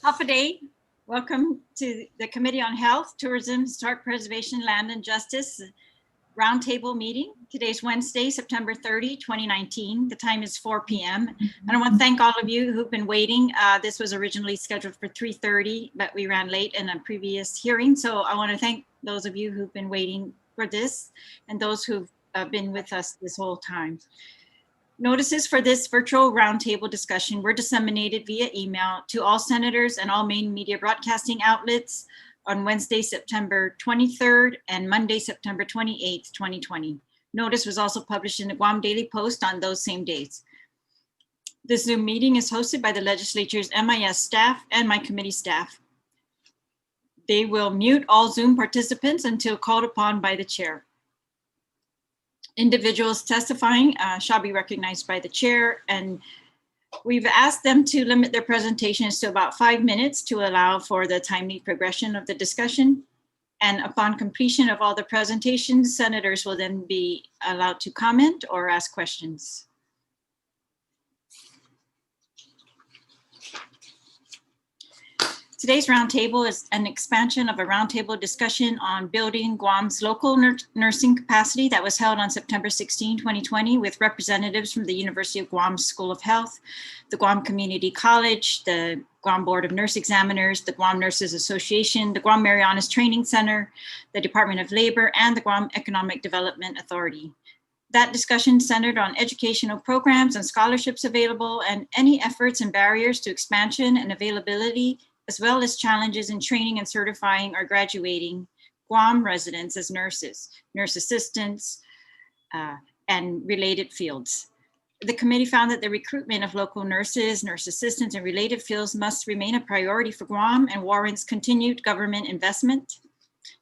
Alpha Day, welcome to the Committee on Health, Tourism, Historic Preservation, Land and Justice Roundtable meeting. Today's Wednesday, September 30, 2019. The time is 4 p.m. And I want to thank all of you who've been waiting. This was originally scheduled for 3:30, but we ran late in a previous hearing. So I want to thank those of you who've been waiting for this and those who've been with us this whole time. Notices for this virtual roundtable discussion were disseminated via email to all senators and all main media broadcasting outlets on Wednesday, September 23rd and Monday, September 28th, 2020. Notice was also published in the Guam Daily Post on those same days. This Zoom meeting is hosted by the legislature's MIS staff and my committee staff. They will mute all Zoom participants until called upon by the chair. Individuals testifying shall be recognized by the chair, and we've asked them to limit their presentations to about 5 minutes to allow for the timely progression of the discussion. And upon completion of all the presentations, senators will then be allowed to comment or ask questions. Today's roundtable is an expansion of a roundtable discussion on building Guam's local nursing capacity that was held on September 16, 2020 with representatives from the University of Guam School of Health, the Guam Community College, the Guam Board of Nurse Examiners, the Guam Nurses Association, the Guam Marianas Training Center, the Department of Labor, and the Guam Economic Development Authority. That discussion centered on educational programs and scholarships available and any efforts and barriers to expansion and availability, as well as challenges in training and certifying or graduating Guam residents as nurses, nurse assistants, and related fields. The committee found that the recruitment of local nurses, nurse assistants, and related fields must remain a priority for Guam and warrants continued government investment.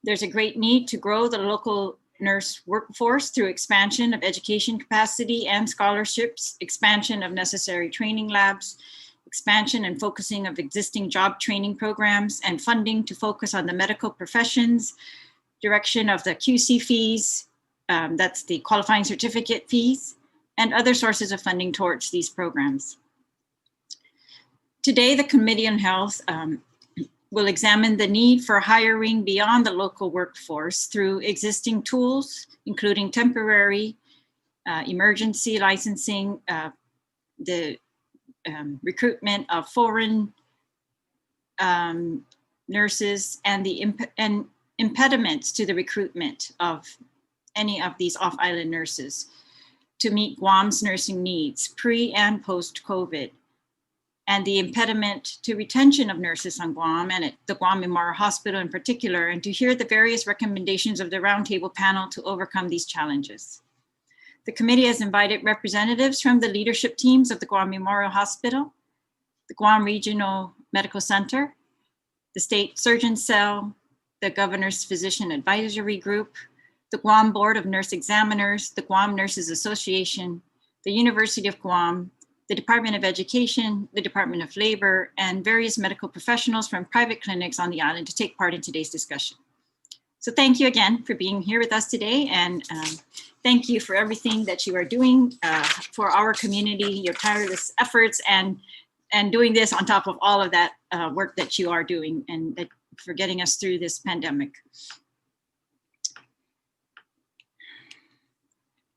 There's a great need to grow the local nurse workforce through expansion of education capacity and scholarships, expansion of necessary training labs, expansion and focusing of existing job training programs, and funding to focus on the medical professions, direction of the QC fees, that's the qualifying certificate fees, and other sources of funding towards these programs. Today, the Committee on Health will examine the need for hiring beyond the local workforce through existing tools, including temporary, emergency licensing, the recruitment of foreign nurses, and the impediments to the recruitment of any of these off-island nurses to meet Guam's nursing needs pre and post-COVID, and the impediment to retention of nurses on Guam and at the Guam Memorial Hospital in particular, and to hear the various recommendations of the roundtable panel to overcome these challenges. The committee has invited representatives from the leadership teams of the Guam Memorial Hospital, the Guam Regional Medical Center, the State Surgeon Cell, the Governor's Physician Advisory Group, the Guam Board of Nurse Examiners, the Guam Nurses Association, the University of Guam, the Department of Education, the Department of Labor, and various medical professionals from private clinics on the island to take part in today's discussion. So thank you again for being here with us today, and thank you for everything that you are doing for our community, your tireless efforts, and doing this on top of all of that work that you are doing, and for getting us through this pandemic.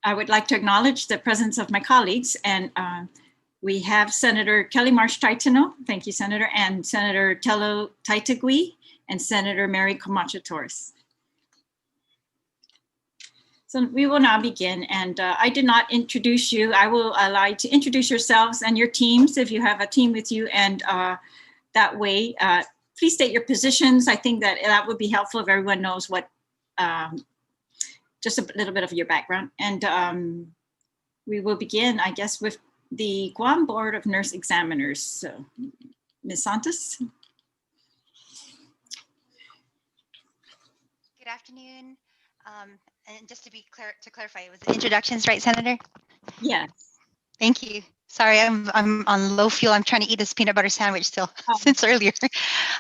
I would like to acknowledge the presence of my colleagues, and we have Senator Kelly Marsh Taitano, thank you, Senator, and Senator Tello Taitagui, and Senator Mary Camacho Torres. So we will now begin, and I did not introduce you. I will allow you to introduce yourselves and your teams if you have a team with you, and that way, please state your positions. I think that would be helpful if everyone knows what, just a little bit of your background. And we will begin, I guess, with the Guam Board of Nurse Examiners. So, Ms. Santos. Good afternoon. And just to be clear, to clarify, it was the introductions, right, Senator? Yes. Thank you. Sorry, I'm on low fuel. I'm trying to eat this peanut butter sandwich still since earlier.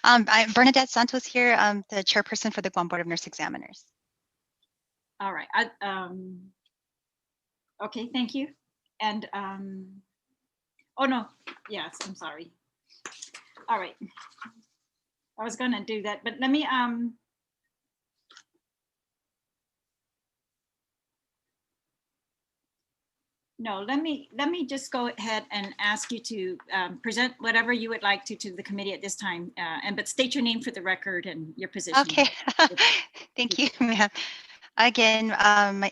I'm Bernadette Santos here. I'm the chairperson for the Guam Board of Nurse Examiners. All right. Okay, thank you. And oh no, yes, I'm sorry. All right. I was going to do that, but let me, no, let me just go ahead and ask you to present whatever you would like to the committee at this time, but state your name for the record and your position. Okay. Thank you, ma'am. Again,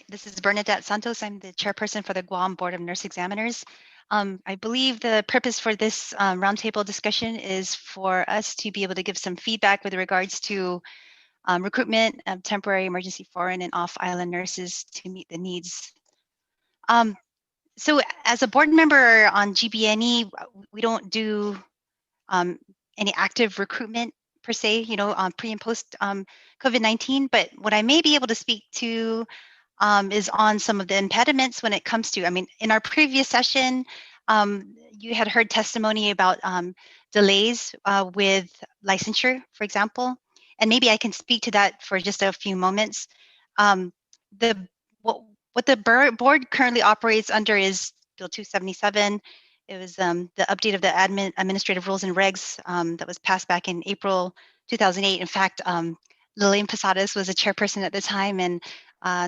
this is Bernadette Santos. I'm the chairperson for the Guam Board of Nurse Examiners. I believe the purpose for this roundtable discussion is for us to be able to give some feedback with regards to recruitment of temporary emergency foreign and off-island nurses to meet the needs. So as a board member on GBNE, we don't do any active recruitment per se, pre and post COVID-19, but what I may be able to speak to is on some of the impediments when it comes to, in our previous session, you had heard testimony about delays with licensure, for example, and maybe I can speak to that for just a few moments. The what the board currently operates under is Bill 277. It was the update of the administrative rules and regs that was passed back in April 2008. In fact, Lillian Posadas was a chairperson at the time, and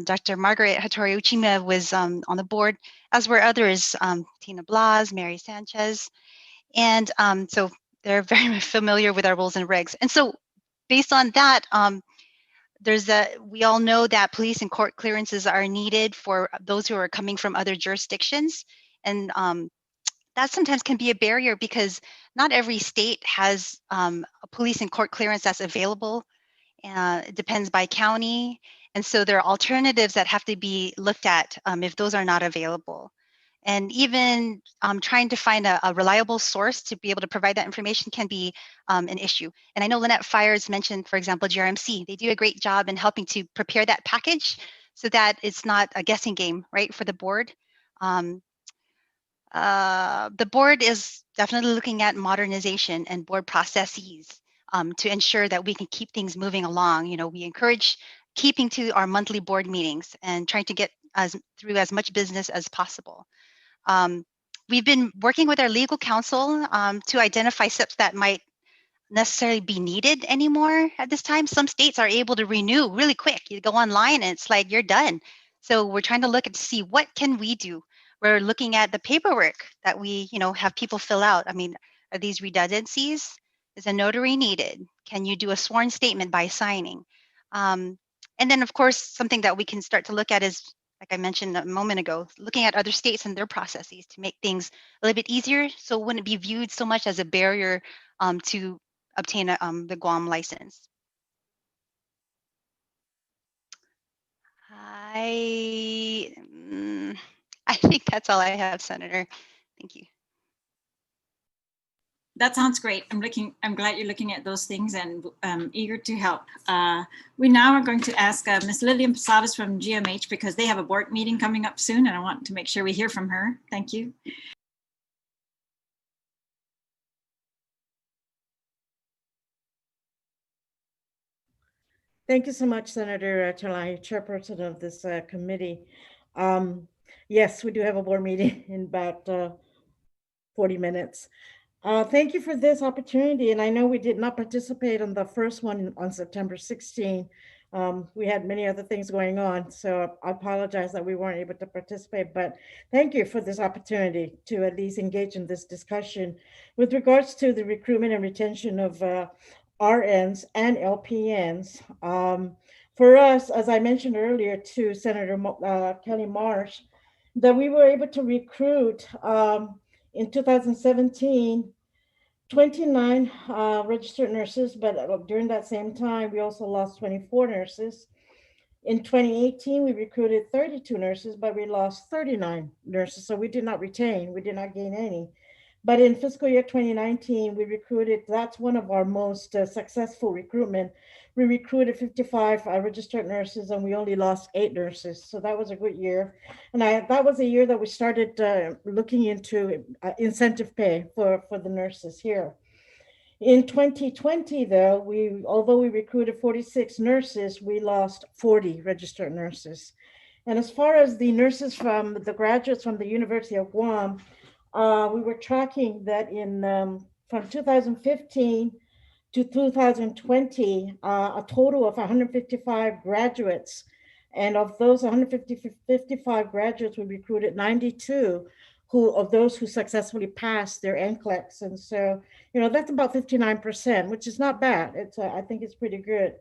Dr. Margaret Hattori Uchima was on the board, as were others, Tina Blas, Mary Sanchez. And so they're very familiar with our rules and regs. And so based on that, we all know that police and court clearances are needed for those who are coming from other jurisdictions. And that sometimes can be a barrier because not every state has a police and court clearance that's available. It depends by county. And so there are alternatives that have to be looked at if those are not available. And even trying to find a reliable source to be able to provide that information can be an issue. And I know Lynette Fires mentioned, for example, GRMC. They do a great job in helping to prepare that package so that it's not a guessing game, right, for the board. The board is definitely looking at modernization and board processes to ensure that we can keep things moving along. We encourage keeping to our monthly board meetings and trying to get through as much business as possible. We've been working with our legal counsel to identify steps that might necessarily be needed anymore at this time. Some states are able to renew really quick. You go online and it's like you're done. So we're trying to look at to see what can we do. We're looking at the paperwork that we, have people fill out. Are these redundancies? Is a notary needed? Can you do a sworn statement by signing? And then, of course, something that we can start to look at is, like I mentioned a moment ago, looking at other states and their processes to make things a little bit easier, so it wouldn't be viewed so much as a barrier to obtain the Guam license. I think that's all I have, Senator. Thank you. That sounds great. I'm glad you're looking at those things and eager to help. We now are going to ask Ms. Lillian Posadas from GMH because they have a board meeting coming up soon and I want to make sure we hear from her. Thank you. Thank you so much, Senator Terlaje, chairperson of this committee. Yes, we do have a board meeting in about 40 minutes. Thank you for this opportunity. And I know we did not participate on the first one on September 16. We had many other things going on, so I apologize that we weren't able to participate, but thank you for this opportunity to at least engage in this discussion with regards to the recruitment and retention of RNs and LPNs. For us, as I mentioned earlier to Senator Kelly Marsh, that we were able to recruit in 2017, 29 registered nurses, but during that same time, we also lost 24 nurses. In 2018, we recruited 32 nurses, but we lost 39 nurses. So we did not retain, we did not gain any. But in fiscal year 2019, we recruited, that's one of our most successful recruitment. We recruited 55 registered nurses and we only lost 8 nurses. So that was a good year. And that was a year that we started looking into incentive pay for the nurses here. In 2020, though, although we recruited 46 nurses, we lost 40 registered nurses. And as far as the nurses from the graduates from the University of Guam, we were tracking that from 2015 to 2020, a total of 155 graduates. And of those 155 graduates, we recruited 92 of those who successfully passed their NCLEX. And so, that's about 59%, which is not bad. I think it's pretty good.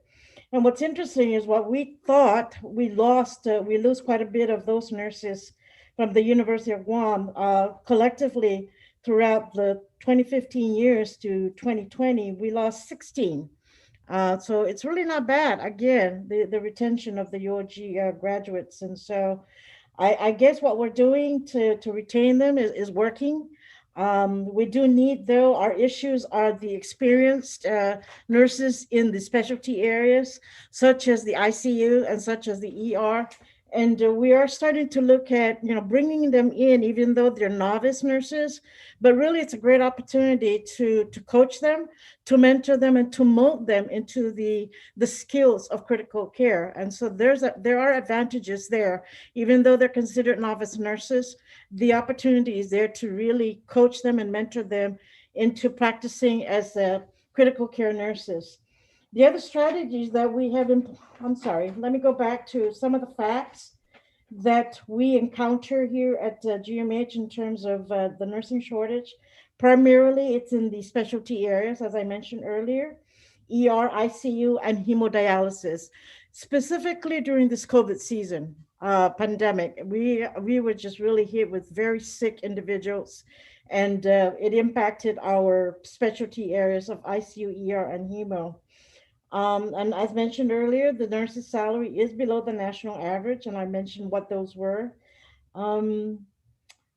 And what's interesting is what we thought we lost, we lose quite a bit of those nurses from the University of Guam collectively throughout the 2015 years to 2020, we lost 16. So it's really not bad. Again, the retention of the UOG graduates. And so I guess what we're doing to retain them is working. We do need, though, our issues are the experienced nurses in the specialty areas, such as the ICU and such as the ER. And we are starting to look at, bringing them in, even though they're novice nurses. But really, it's a great opportunity to coach them, to mentor them, and to mold them into the skills of critical care. And so there are advantages there, even though they're considered novice nurses. The opportunity is there to really coach them and mentor them into practicing as critical care nurses. The other strategies that we have, I'm sorry, let me go back to some of the facts that we encounter here at GMH in terms of the nursing shortage. Primarily, it's in the specialty areas, as I mentioned earlier, ER, ICU, and hemodialysis. Specifically during this COVID season, pandemic, we were just really hit with very sick individuals, and it impacted our specialty areas of ICU, ER, and hemo. And as mentioned earlier, the nurse's salary is below the national average, and I mentioned what those were. Um,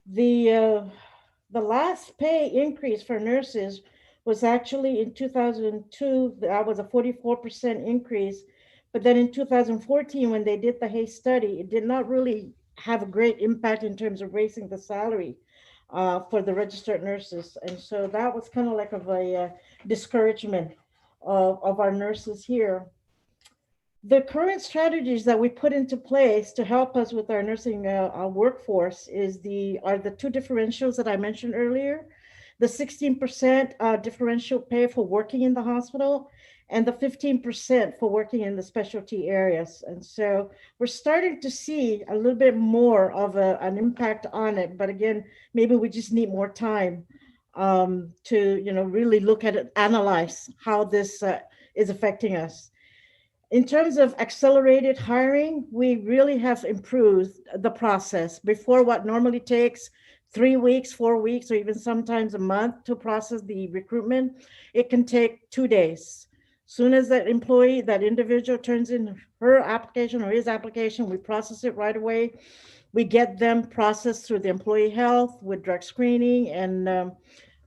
the uh, the last pay increase for nurses was actually in 2002. That was a 44% increase, but then in 2014, when they did the Hay study, it did not really have a great impact in terms of raising the salary for the registered nurses, and so that was kind of like of a discouragement of our nurses here. The current strategies that we put into place to help us with our nursing workforce are the two differentials that I mentioned earlier, the 16% differential pay for working in the hospital and the 15% for working in the specialty areas. And so we're starting to see a little bit more of an impact on it. But again, maybe we just need more time to really look at it, analyze how this is affecting us. In terms of accelerated hiring, we really have improved the process. Before, what normally takes 3 weeks, 4 weeks, or even sometimes a month to process the recruitment, it can take 2 days. Soon as that employee, that individual turns in her application or his application, we process it right away. We get them processed through the employee health with drug screening and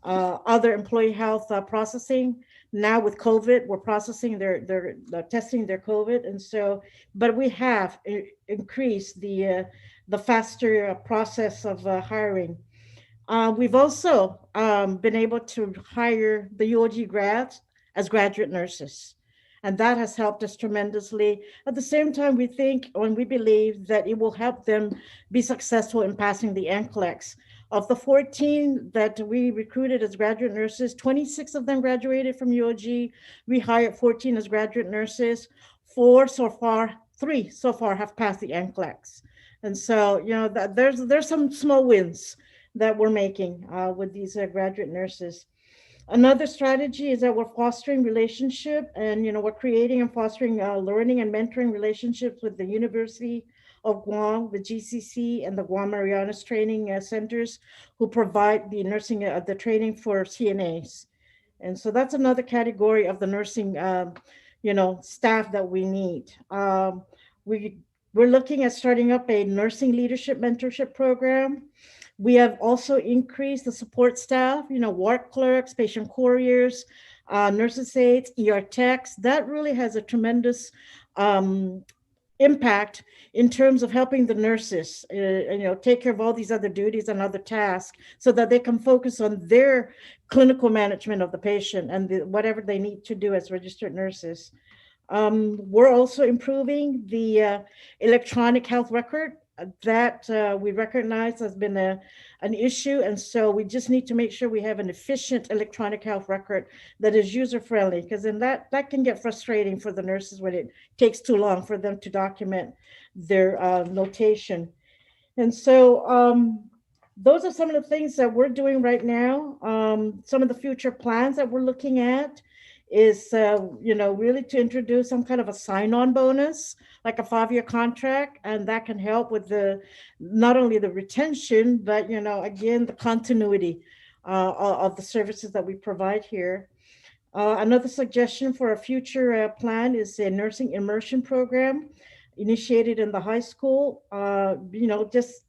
other employee health processing. Now with COVID, we're processing their testing their COVID, and so, but we have increased the faster process of hiring. We've also been able to hire the UOG grads as graduate nurses, and that has helped us tremendously. At the same time, we think and we believe that it will help them be successful in passing the NCLEX. Of the 14 that we recruited as graduate nurses, 26 of them graduated from UOG. We hired 14 as graduate nurses. Three so far have passed the NCLEX. And so, there's some small wins that we're making with these graduate nurses. Another strategy is that we're fostering relationship, and we're creating and fostering learning and mentoring relationships with the University of Guam, the GCC, and the Guam Marianas Training Centers, who provide the nursing, the training for CNAs. And so that's another category of the nursing, staff that we need. We're looking at starting up a nursing leadership mentorship program. We have also increased the support staff, ward clerks, patient couriers, nurses aides, ER techs. That really has a tremendous impact in terms of helping the nurses, take care of all these other duties and other tasks so that they can focus on their clinical management of the patient and whatever they need to do as registered nurses. We're also improving the electronic health record that we recognize has been an issue. And so we just need to make sure we have an efficient electronic health record that is user-friendly, because then that can get frustrating for the nurses when it takes too long for them to document their notation. And so those are some of the things that we're doing right now. Some of the future plans that we're looking at is, really to introduce some kind of a sign-on bonus, like a 5-year contract, and that can help with not only the retention, but, again, the continuity of the services that we provide here. Another suggestion for a future plan is a nursing immersion program initiated in the high school. Just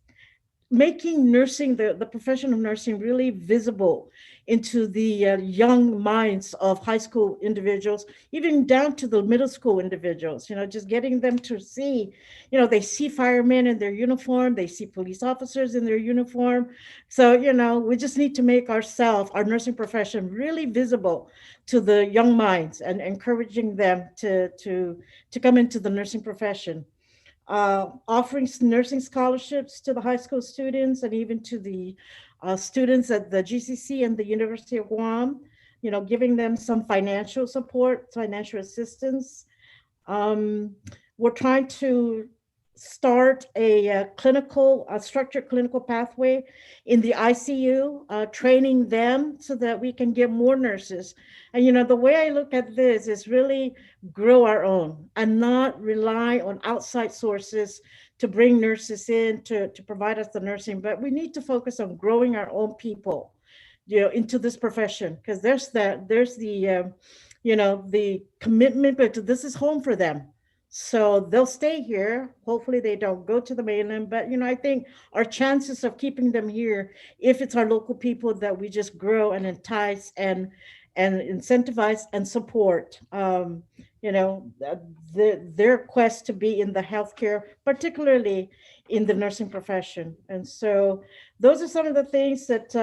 making nursing, the profession of nursing, really visible into the young minds of high school individuals, even down to the middle school individuals, just getting them to see, they see firemen in their uniform, they see police officers in their uniform. So, we just need to make our nursing profession really visible to the young minds and encouraging them to come into the nursing profession. Offering nursing scholarships to the high school students and even to the students at the GCC and the University of Guam, giving them some financial support, financial assistance. We're trying to start a structured clinical pathway in the ICU, training them so that we can get more nurses. And the way I look at this is really grow our own and not rely on outside sources to bring nurses in to provide us the nursing, but we need to focus on growing our own people, into this profession, because there's the commitment, but this is home for them. So they'll stay here. Hopefully they don't go to the mainland, but I think our chances of keeping them here, if it's our local people that we just grow and entice and incentivize and support, their quest to be in the healthcare, particularly in the nursing profession. And so those are some of the things that,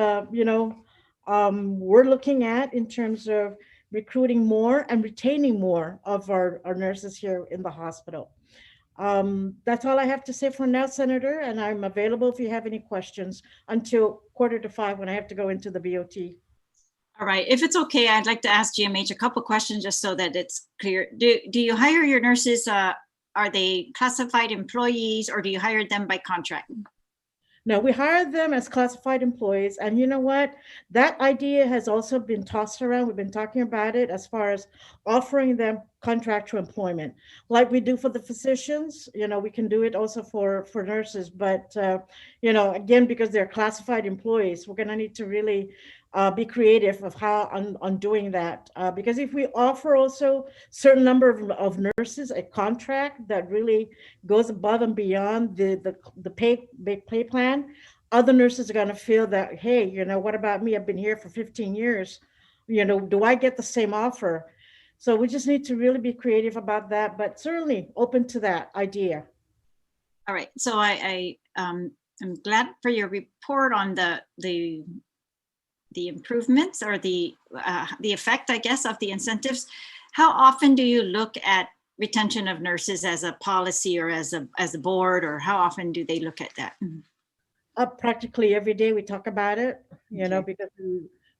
we're looking at in terms of recruiting more and retaining more of our nurses here in the hospital. That's all I have to say for now, Senator, and I'm available if you have any questions until 4:45 when I have to go into the BOT. All right, if it's okay, I'd like to ask GMH a couple questions just so that it's clear. Do you hire your nurses, are they classified employees, or do you hire them by contract? No, we hire them as classified employees. And you know what? That idea has also been tossed around. We've been talking about it as far as offering them contractual employment, like we do for the physicians. We can do it also for nurses. But, again, because they're classified employees, we're going to need to really be creative of how on doing that. Because if we offer also certain number of nurses a contract that really goes above and beyond the pay plan, other nurses are going to feel that, hey, what about me? I've been here for 15 years. Do I get the same offer? So we just need to really be creative about that, but certainly open to that idea. All right. So I'm glad for your report on the improvements or the effect, I guess, of the incentives. How often do you look at retention of nurses as a policy or as a board, or how often do they look at that? Practically every day we talk about it, because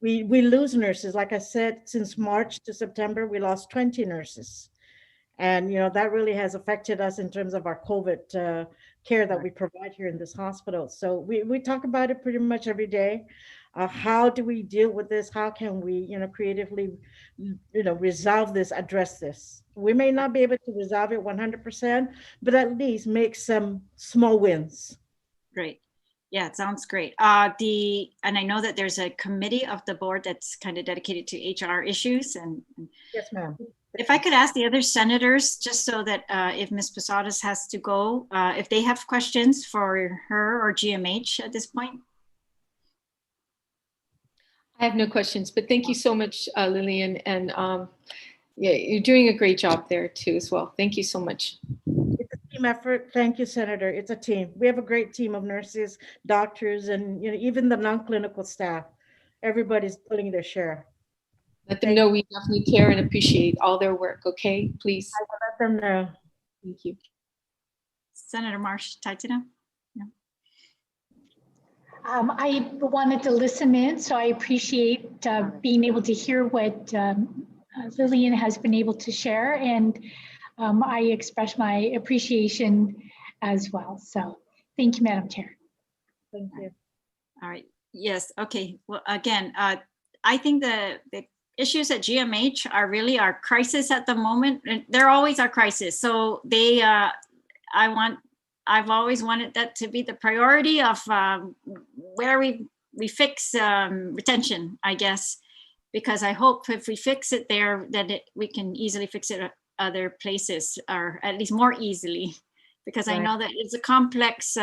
we lose nurses. Like I said, since March to September, we lost 20 nurses. And, that really has affected us in terms of our COVID care that we provide here in this hospital. So we talk about it pretty much every day. How do we deal with this? How can we, creatively, resolve this, address this? We may not be able to resolve it 100%, but at least make some small wins. Great. Yeah, it sounds great. And I know that there's a committee of the board that's kind of dedicated to HR issues. And yes, ma'am. If I could ask the other senators, just so that if Ms. Posadas has to go, if they have questions for her or GMH at this point. I have no questions, but thank you so much, Lillian. And yeah, you're doing a great job there too as well. Thank you so much. It's a team effort. Thank you, Senator. It's a team. We have a great team of nurses, doctors, and even the non-clinical staff. Everybody's pulling their share. Let them know we definitely care and appreciate all their work, okay? Please. I will let them know. Thank you. Senator Marsh Taitina. I wanted to listen in, so I appreciate being able to hear what Lillian has been able to share, and I express my appreciation as well. So thank you, Madam Chair. Thank you. All right. Yes. Okay. Well, again, I think the issues at GMH are really our crisis at the moment. And they're always our crisis. So they, I've always wanted that to be the priority of where we fix retention, I guess, because I hope if we fix it there, that we can easily fix it at other places, or at least more easily, because I know that it's a complex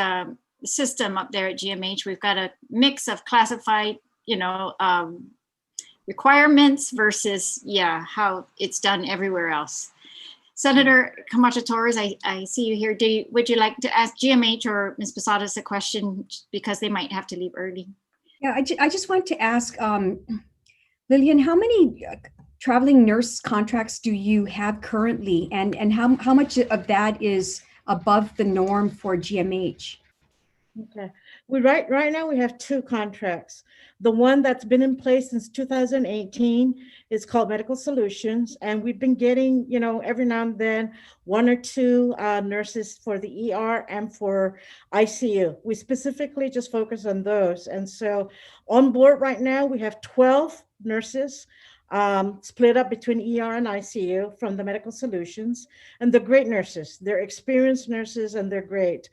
system up there at GMH. We've got a mix of classified, requirements versus, how it's done everywhere else. Senator Camacho Torres, I see you here. Would you like to ask GMH or Ms. Posadas a question, because they might have to leave early? Yeah, I just want to ask, Lillian, how many traveling nurse contracts do you have currently, and how much of that is above the norm for GMH? Okay, right now we have 2 contracts. The one that's been in place since 2018 is called Medical Solutions, and we've been getting, every now and then 1 or 2 nurses for the ER and for ICU. We specifically just focus on those, and so on board right now we have 12 nurses split up between ER and ICU from the Medical Solutions, and they're great nurses. They're experienced nurses, and they're great.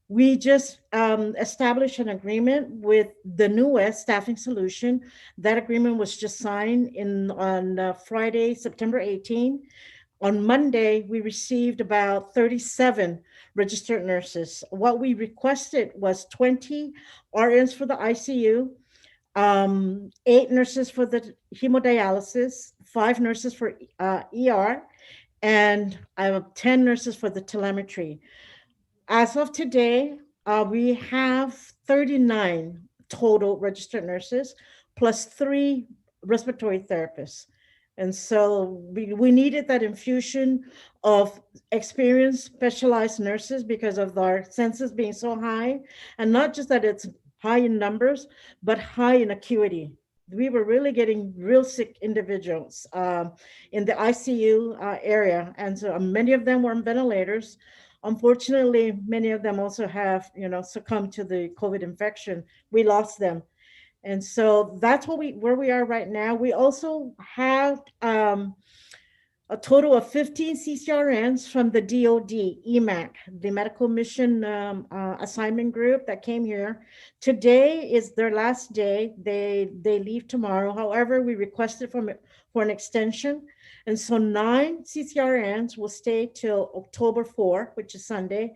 We just established an agreement with the New West Staffing Solution. That agreement was just signed on Friday, September 18. On Monday, we received about 37 registered nurses. What we requested was 20 RNs for the ICU, 8 nurses for the hemodialysis, 5 nurses for ER, and 10 nurses for the telemetry. As of today, we have 39 total registered nurses plus 3 respiratory therapists. And so we needed that infusion of experienced specialized nurses because of our census being so high. And not just that it's high in numbers, but high in acuity. We were really getting real sick individuals in the ICU area. And so many of them were on ventilators. Unfortunately, many of them also have, succumbed to the COVID infection. We lost them. And so that's where we are right now. We also have a total of 15 CCRNs from the DOD, EMAC, the Medical Mission Assignment Group that came here. Today is their last day. They leave tomorrow. However, we requested for an extension. And so 9 CCRNs will stay till October 4, which is Sunday.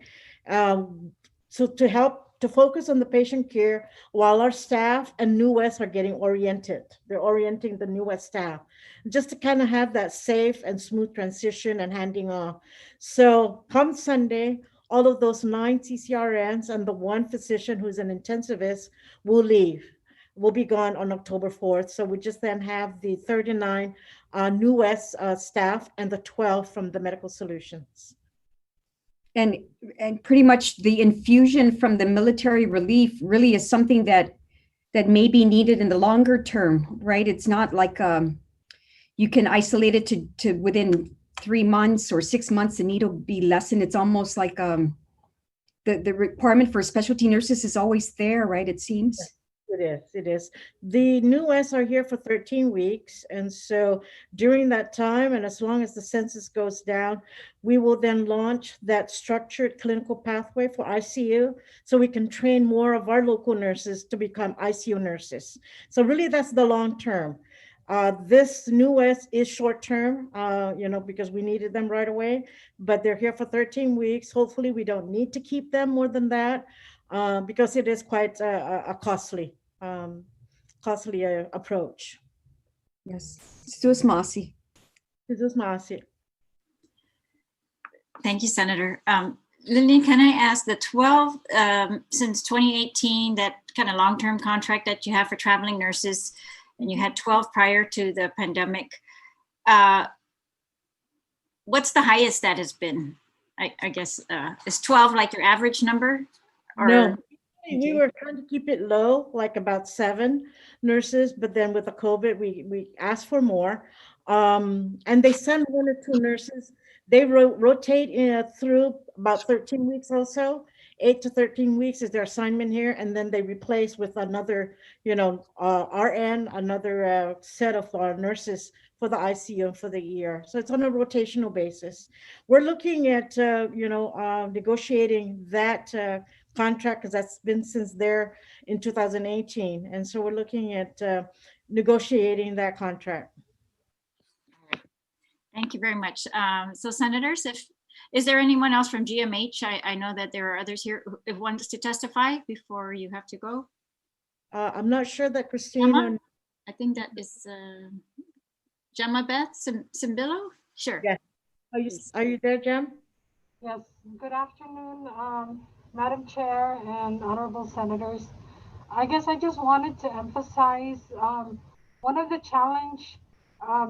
So to help to focus on the patient care while our staff and New West are getting oriented. They're orienting the New West staff just to kind of have that safe and smooth transition and handing off. So come Sunday, all of those 9 CCRNs and the 1 physician who's an intensivist will leave. Will be gone on October 4th. So we just then have the 39 New West staff and the 12 from the Medical Solutions. And pretty much the infusion from the military relief really is something that may be needed in the longer term, right? It's not like you can isolate it to within 3 months or 6 months, the need will be lessened. It's almost like the requirement for specialty nurses is always there, right? It seems. It is. The New West are here for 13 weeks. And so during that time, and as long as the census goes down, we will then launch that structured clinical pathway for ICU so we can train more of our local nurses to become ICU nurses. So really that's the long term. This New West is short term, because we needed them right away, but they're here for 13 weeks. Hopefully we don't need to keep them more than that. Because it is quite a costly approach. Yes. Sus Masi. Thank you, Senator. Lillian, can I ask the 12 since 2018, that kind of long-term contract that you have for traveling nurses, and you had 12 prior to the pandemic, what's the highest that has been? I guess is 12 like your average number? Or? No, We were trying to keep it low, like about 7 nurses, but then with the COVID, we asked for more. And they send 1 or 2 nurses. They rotate through about 13 weeks or so. 8 to 13 weeks is their assignment here, and then they replace with another, RN, another set of nurses for the ICU and for the ER. So it's on a rotational basis. We're looking at, negotiating that contract, because that's been since there in 2018. And so we're looking at negotiating that contract. Thank you very much. So senators, is there anyone else from GMH? I know that there are others here who wants to testify before you have to go. I'm not sure that Christina. Gemma? I think that is Gemma Beth Simbillo. Sure. Yes. Are you there, Gem? Yes, good afternoon, Madam Chair and honorable senators. I guess I just wanted to emphasize one of the challenge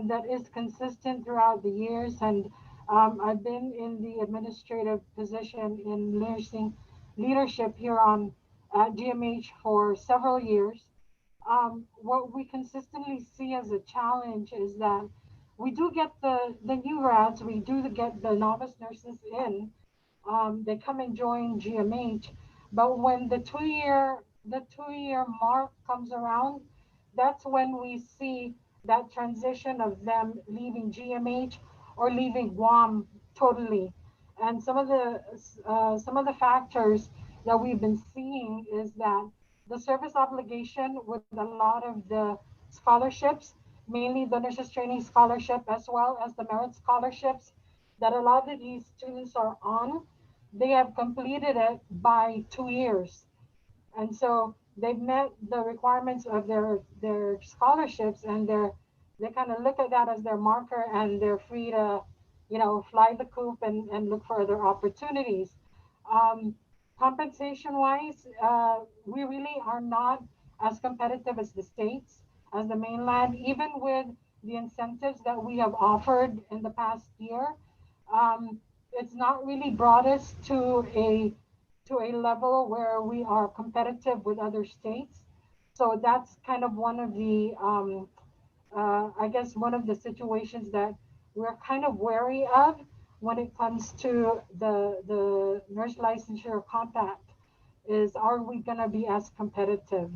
that is consistent throughout the years, and I've been in the administrative position in nursing leadership here on GMH for several years. What we consistently see as a challenge is that we do get the new grads, we do get the novice nurses in, they come and join GMH, but when the two-year mark comes around, that's when we see that transition of them leaving GMH or leaving Guam totally. And some of the factors that we've been seeing is that the service obligation with a lot of the scholarships, mainly the nurses training scholarship as well as the merit scholarships that a lot of these students are on, they have completed it by 2 years. And so they've met the requirements of their scholarships, and they kind of look at that as their marker, and they're free to, fly the coop and look for other opportunities. Compensation wise, we really are not as competitive as the states, as the mainland, even with the incentives that we have offered in the past year. It's not really brought us to a level where we are competitive with other states. So that's kind of one of the I guess one of the situations that we're kind of wary of when it comes to the nurse licensure compact is, are we going to be as competitive?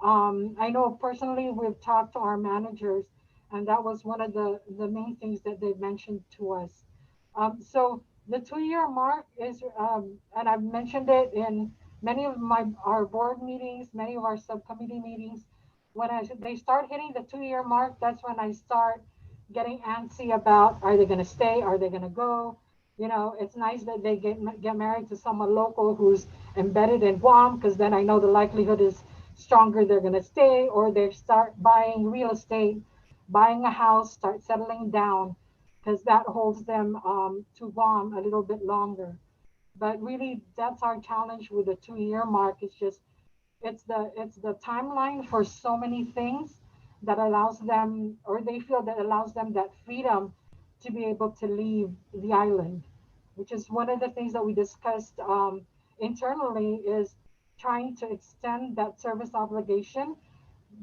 I know personally we've talked to our managers, and that was one of the main things that they mentioned to us. So the 2-year mark is, and I've mentioned it in many of our board meetings, many of our subcommittee meetings. When they start hitting the 2-year mark, that's when I start getting antsy about, are they going to stay? Are they going to go? It's nice that they get married to someone local who's embedded in Guam, because then I know the likelihood is stronger they're going to stay, or they start buying real estate, buying a house, start settling down, because that holds them to Guam a little bit longer. But really, that's our challenge with the 2-year mark. It's just, it's the timeline for so many things that allows them, or they feel that allows them that freedom to be able to leave the island, which is one of the things that we discussed internally, is trying to extend that service obligation,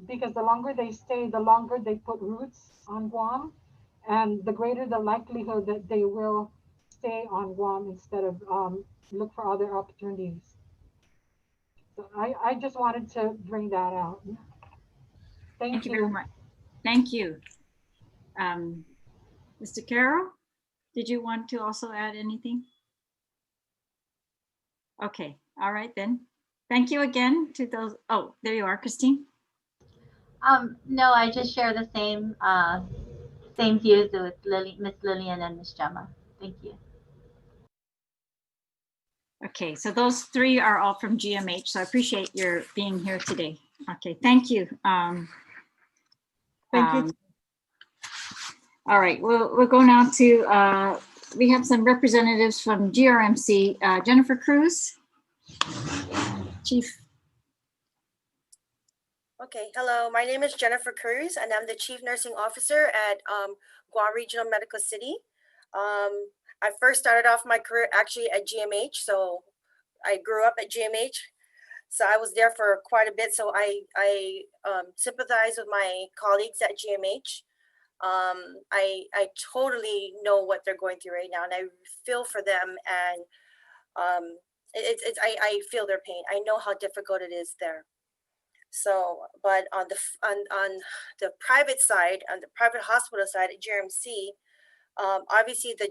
because the longer they stay, the longer they put roots on Guam, and the greater the likelihood that they will stay on Guam instead of look for other opportunities. So I just wanted to bring that out. Thank you very much. Thank you. Mr. Carroll, did you want to also add anything? Okay, all right then. Thank you again to those. Oh, there you are, Christine. No, I just share the same views with Miss Lillian and Miss Gemma. Thank you. Okay, so those 3 are all from GMH, so I appreciate your being here today. Okay, thank you. Thank you. All right, we'll go now to, we have some representatives from GRMC. Jennifer Cruz, Chief. Okay, hello, my name is Jennifer Cruz, and I'm the Chief Nursing Officer at Guam Regional Medical City. I first started off my career actually at GMH, so I grew up at GMH. So I was there for quite a bit. So I sympathize with my colleagues at GMH. I totally know what they're going through right now, and I feel for them, and I feel their pain. I know how difficult it is there. So, but on the private side, on the private hospital side at GRMC, obviously the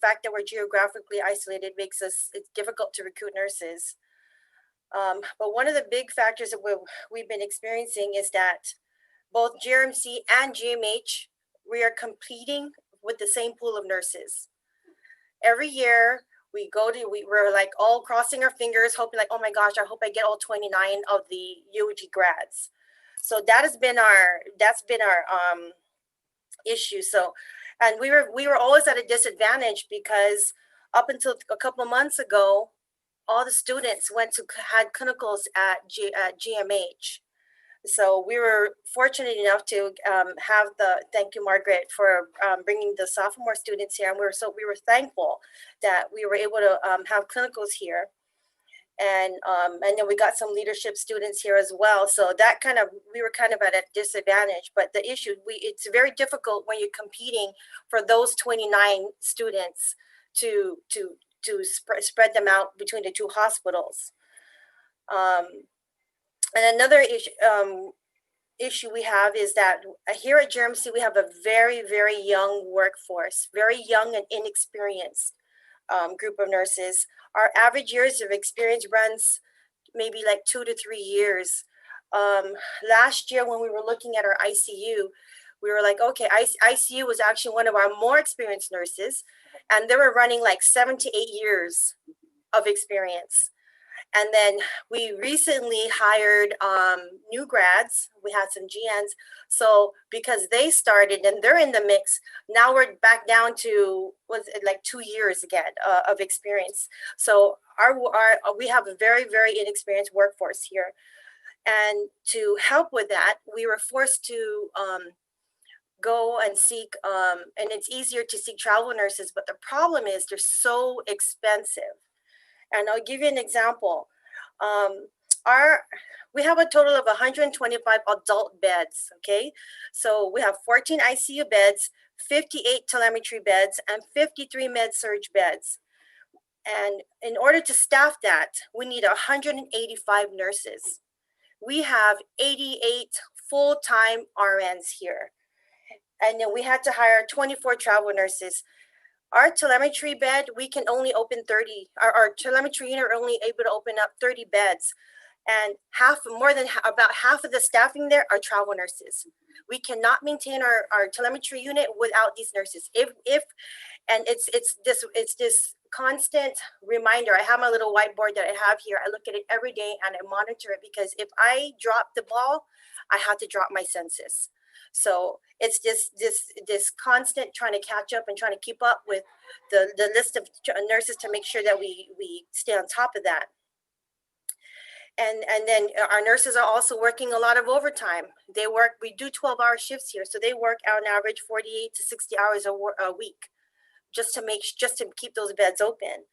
fact that we're geographically isolated makes it's difficult to recruit nurses. But one of the big factors that we've been experiencing is that both GRMC and GMH, we are competing with the same pool of nurses. Every year we're like all crossing our fingers, hoping like, oh my gosh, I hope I get all 29 of the UG grads. So that's been our issue. So, and we were always at a disadvantage because up until a couple of months ago, all the students had clinicals at GMH. So we were fortunate enough to thank you, Margaret, for bringing the sophomore students here. And we were thankful that we were able to have clinicals here. And then we got some leadership students here as well. So we were kind of at a disadvantage. But the issue, it's very difficult when you're competing for those 29 students to spread them out between the two hospitals. And another issue we have is that here at GRMC, we have a very, very young workforce, very young and inexperienced group of nurses. Our average years of experience runs maybe like 2 to 3 years. Last year, when we were looking at our ICU, we were like, okay, ICU was actually one of our more experienced nurses, and they were running like 7 to 8 years of experience. And then we recently hired new grads. We had some GNs. So because they started and they're in the mix, now we're back down to, like 2 years again of experience. So we have a very, very inexperienced workforce here. And to help with that, we were forced to go and seek, and it's easier to seek travel nurses, but the problem is they're so expensive. And I'll give you an example. We have a total of 125 adult beds, okay? So we have 14 ICU beds, 58 telemetry beds, and 53 med-surg beds. And in order to staff that, we need 185 nurses. We have 88 full-time RNs here. And then we had to hire 24 travel nurses. Our telemetry bed, we can only open 30. Our telemetry unit are only able to open up 30 beds. And about half of the staffing there are travel nurses. We cannot maintain our telemetry unit without these nurses. And it's this constant reminder. I have my little whiteboard that I have here. I look at it every day and I monitor it, because if I drop the ball, I have to drop my census. So it's this constant trying to catch up and trying to keep up with the list of nurses to make sure that we stay on top of that. And then our nurses are also working a lot of overtime. We do 12-hour shifts here, so they work on average 48 to 60 hours a week, just to keep those beds open.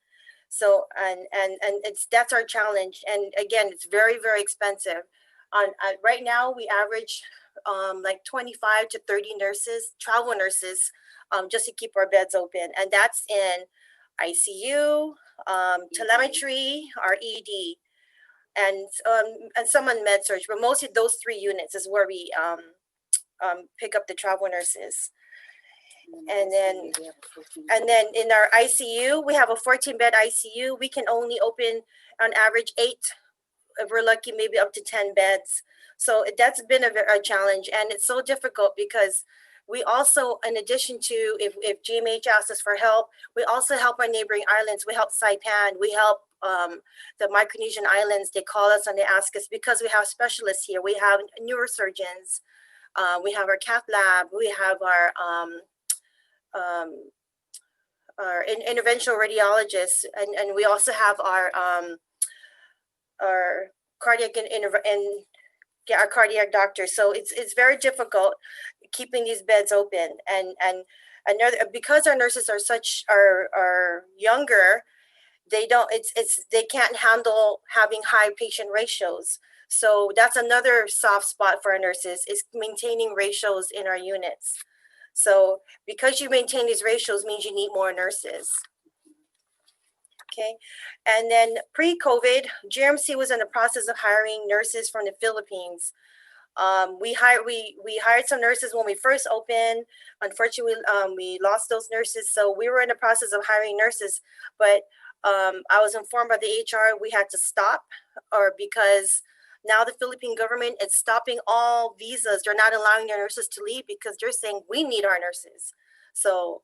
So and that's our challenge. And again, it's very, very expensive. Right now, we average like 25 to 30 nurses, travel nurses, just to keep our beds open. And that's in ICU, telemetry, our ED, and some on med-surg. But mostly those 3 units is where we pick up the travel nurses. And then in our ICU, we have a 14-bed ICU. We can only open on average 8. If we're lucky, maybe up to 10 beds. So that's been a challenge, and it's so difficult because we also, in addition to if GMH asks us for help, we also help our neighboring islands. We help Saipan, we help the Micronesian islands. They call us and they ask us, because we have specialists here. We have neurosurgeons, we have our cath lab, we have our interventional radiologists, and we also have our cardiac our cardiac doctors. So it's very difficult keeping these beds open, and another, because our nurses are younger, they don't, they can't handle having high patient ratios. So that's another soft spot for our nurses, is maintaining ratios in our units. So because you maintain these ratios means you need more nurses. Okay, and then pre-COVID, GRMC was in the process of hiring nurses from the Philippines. We hired some nurses when we first opened. Unfortunately, we lost those nurses, so we were in the process of hiring nurses. But I was informed by the HR we had to stop, or because now the Philippine government is stopping all visas. They're not allowing their nurses to leave because they're saying we need our nurses. So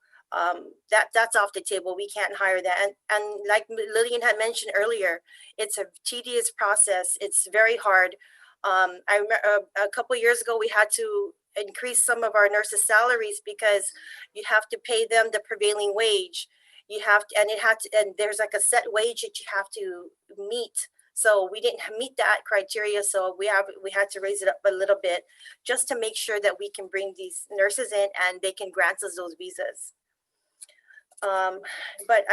that's off the table. We can't hire that. And like Lillian had mentioned earlier, it's a tedious process. It's very hard. I remember a couple of years ago, we had to increase some of our nurses' salaries because you have to pay them the prevailing wage. You have to, and it had to, and there's like a set wage that you have to meet. So we didn't meet that criteria. So we had to raise it up a little bit just to make sure that we can bring these nurses in and they can grant us those visas. But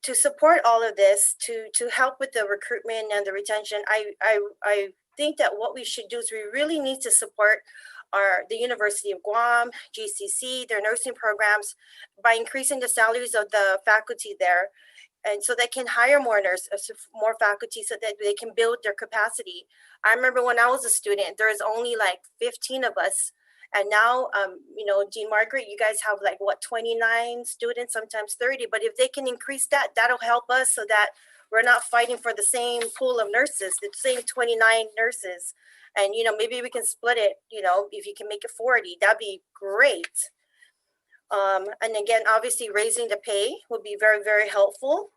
to support all of this, to help with the recruitment and the retention, I think that what we should do is we really need to support the University of Guam, GCC, their nursing programs by increasing the salaries of the faculty there. And so they can hire more nurses, more faculty, so that they can build their capacity. I remember when I was a student, there was only like 15 of us. And now, you know, Dean Margaret, you guys have like what, 29 students, sometimes 30. But if they can increase that, that'll help us so that we're not fighting for the same pool of nurses, the same 29 nurses. And, you know, maybe we can split it, you know, if you can make it 40, that'd be great. And again, obviously raising the pay would be very, very helpful.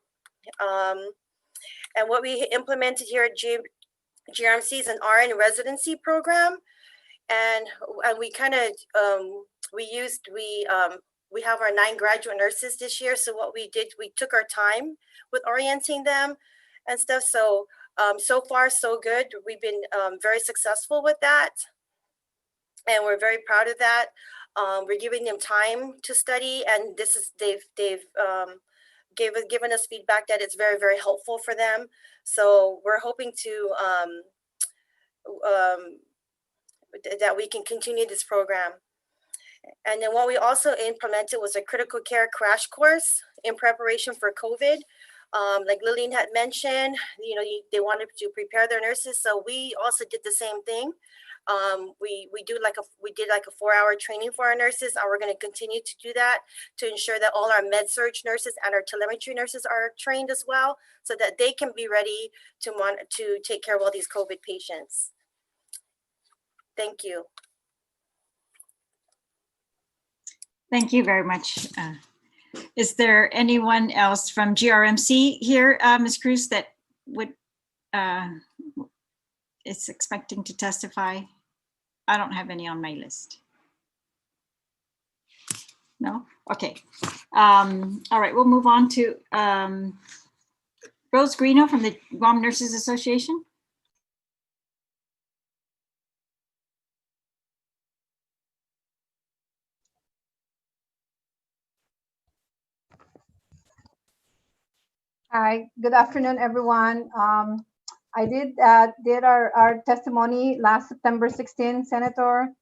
And what we implemented here at GRMC is an RN residency program. And we kind of, we have our 9 graduate nurses this year. So what we did, we took our time with orienting them and stuff. So, so far, so good. We've been very successful with that. And we're very proud of that. We're giving them time to study, and this is they've given us feedback that it's very, very helpful for them. So we're hoping to that we can continue this program. And then what we also implemented was a critical care crash course in preparation for COVID. Like Lillian had mentioned, you know, they wanted to prepare their nurses, so we also did the same thing. We did like a 4-hour training for our nurses, and we're going to continue to do that to ensure that all our med-surg nurses and our telemetry nurses are trained as well, so that they can be ready to take care of all these COVID patients. Thank you. Thank you very much. Is there anyone else from GRMC here, Ms. Cruz, that would is expecting to testify? I don't have any on my list. No? Okay. All right, we'll move on to Rose Greeno from the Guam Nurses Association. Hi, good afternoon, everyone. I did our testimony last September 16, Senator.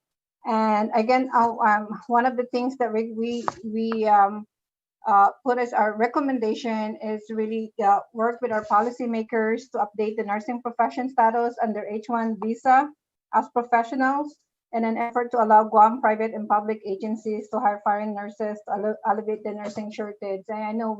And again, one of the things that we put as our recommendation is really work with our policymakers to update the nursing profession status under H-1 visa as professionals, in an effort to allow Guam private and public agencies to hire foreign nurses to alleviate the nursing shortage. And I know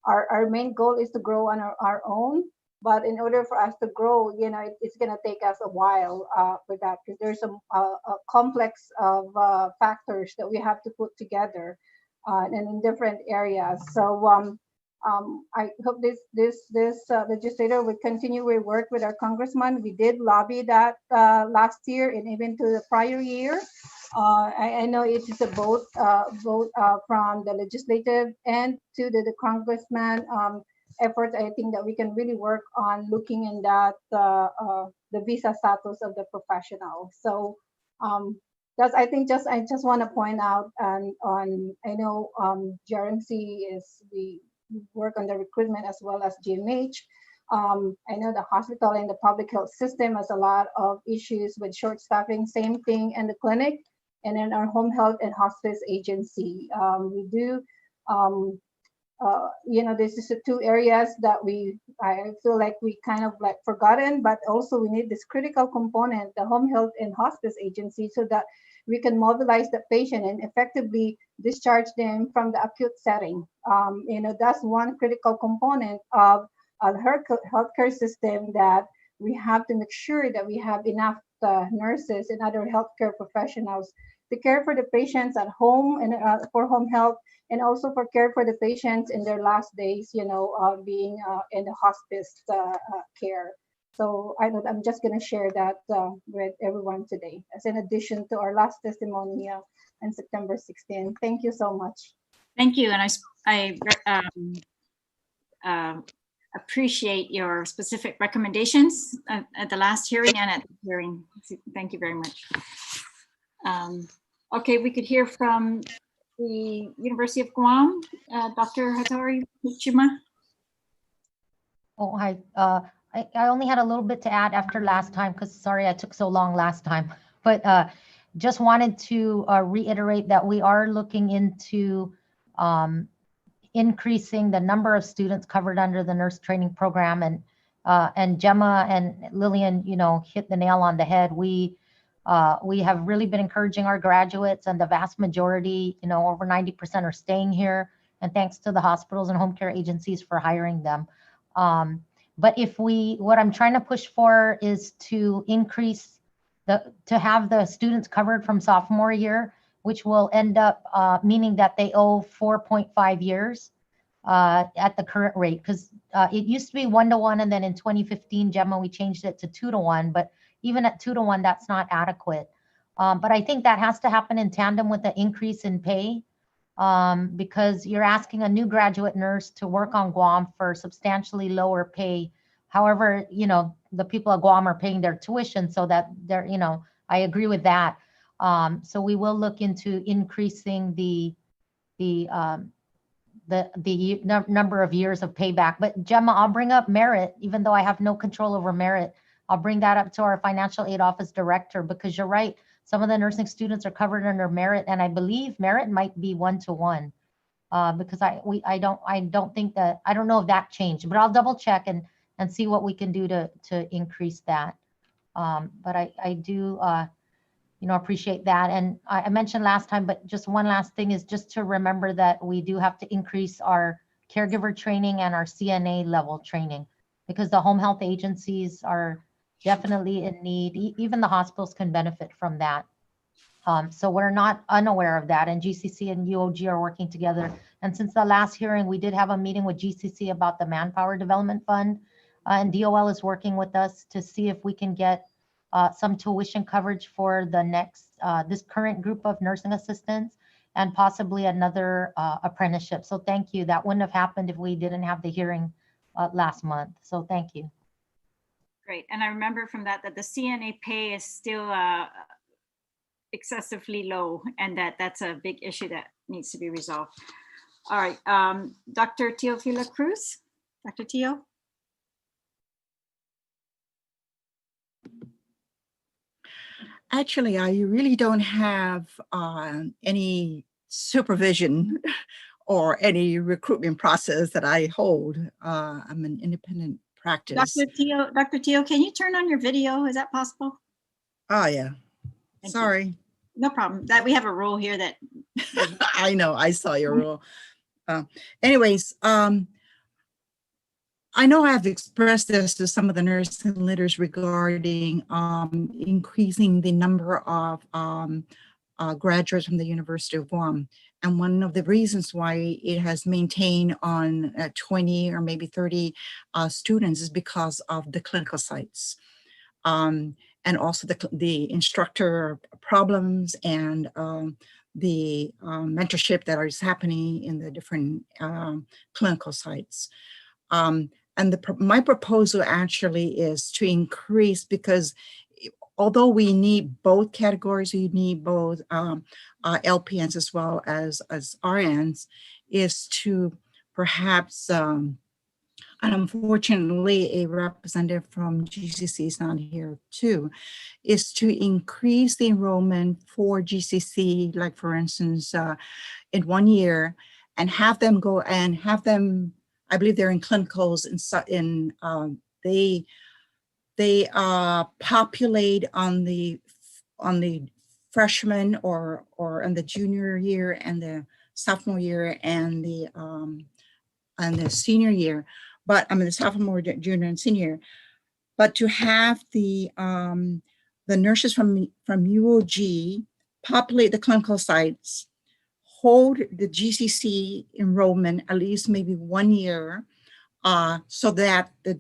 our main goal is to grow on our own, but in order for us to grow, you know, it's going to take us a while for that, because there's a complex of factors that we have to put together and in different areas. So I hope this legislator would continue to work with our congressman. We did lobby that last year and even to the prior year. I know it is a vote from the legislative and to the congressman efforts. I think that we can really work on looking in that the visa status of the professional. So that's, I just want to point out on I know GRMC is work on the recruitment as well as GMH. I know the hospital and the public health system has a lot of issues with short staffing, same thing in the clinic, and in our home health and hospice agency. We do, this is the two areas that I feel like we kind of like forgotten, but also we need this critical component, the home health and hospice agency, so that we can mobilize the patient and effectively discharge them from the acute setting. That's one critical component of her healthcare system, that we have to make sure that we have enough nurses and other healthcare professionals to care for the patients at home and for home health, and also for care for the patients in their last days, being in the hospice care. So I'm just going to share that with everyone today, as in addition to our last testimony on September 16th. Thank you so much. Thank you. And I appreciate your specific recommendations at the last hearing and at the hearing. Thank you very much. Okay, we could hear from the University of Guam, Dr. Hattori Chima. Oh, hi. I only had a little bit to add after last time, because sorry I took so long last time. But just wanted to reiterate that we are looking into increasing the number of students covered under the nurse training program. And Gemma and Lillian, hit the nail on the head. We have really been encouraging our graduates, and the vast majority, over 90% are staying here. And thanks to the hospitals and home care agencies for hiring them. But what I'm trying to push for is to increase to have the students covered from sophomore year, which will end up meaning that they owe 4.5 years at the current rate. Because it used to be 1-to-1, and then in 2015, Gemma, we changed it to 2-to-1. But even at 2-to-1, that's not adequate. But I think that has to happen in tandem with the increase in pay, because you're asking a new graduate nurse to work on Guam for substantially lower pay. However, the people of Guam are paying their tuition, so that they're, I agree with that. So we will look into increasing the number of years of payback. But Gemma, I'll bring up merit, even though I have no control over merit. I'll bring that up to our financial aid office director, because you're right. Some of the nursing students are covered under merit, and I believe merit might be 1-to-1. Because I don't think that, I don't know if that changed, but I'll double check and see what we can do to increase that. But I do appreciate that. And I mentioned last time, but just one last thing is just to remember that we do have to increase our caregiver training and our CNA level training, because the home health agencies are definitely in need. Even the hospitals can benefit from that. So we're not unaware of that, and GCC and UOG are working together. And since the last hearing, we did have a meeting with GCC about the Manpower Development Fund, and DOL is working with us to see if we can get some tuition coverage for the next, this current group of nursing assistants, and possibly another apprenticeship. So thank you. That wouldn't have happened if we didn't have the hearing last month. So thank you. Great. And I remember from that the CNA pay is still excessively low, and that's a big issue that needs to be resolved. All right, Dr. Teofila Cruz. Dr. Teo. Actually, I really don't have any supervision or any recruitment process that I hold. I'm an independent practice. Dr. Teo, can you turn on your video? Is that possible? Oh, yeah. Thank Sorry. you. No problem. That we have a rule here that. I know. I saw your rule. Anyways, I know I've expressed this to some of the nursing leaders regarding increasing the number of graduates from the University of Guam. And one of the reasons why it has maintained on 20 or maybe 30 students is because of the clinical sites. And also the instructor problems and the mentorship that is happening in the different clinical sites. And my proposal actually is to increase, because although we need both categories, we need both LPNs as well as RNs, is to perhaps, and unfortunately, a representative from GCC is not here too, is to increase the enrollment for GCC, like for instance, in 1 year, and have them go and have them, I believe they're in clinicals they populate on the freshman or in the junior year and the sophomore year and the senior year, but I mean the sophomore, junior, and senior year. But to have the nurses from UOG populate the clinical sites, hold the GCC enrollment at least maybe 1 year, so that the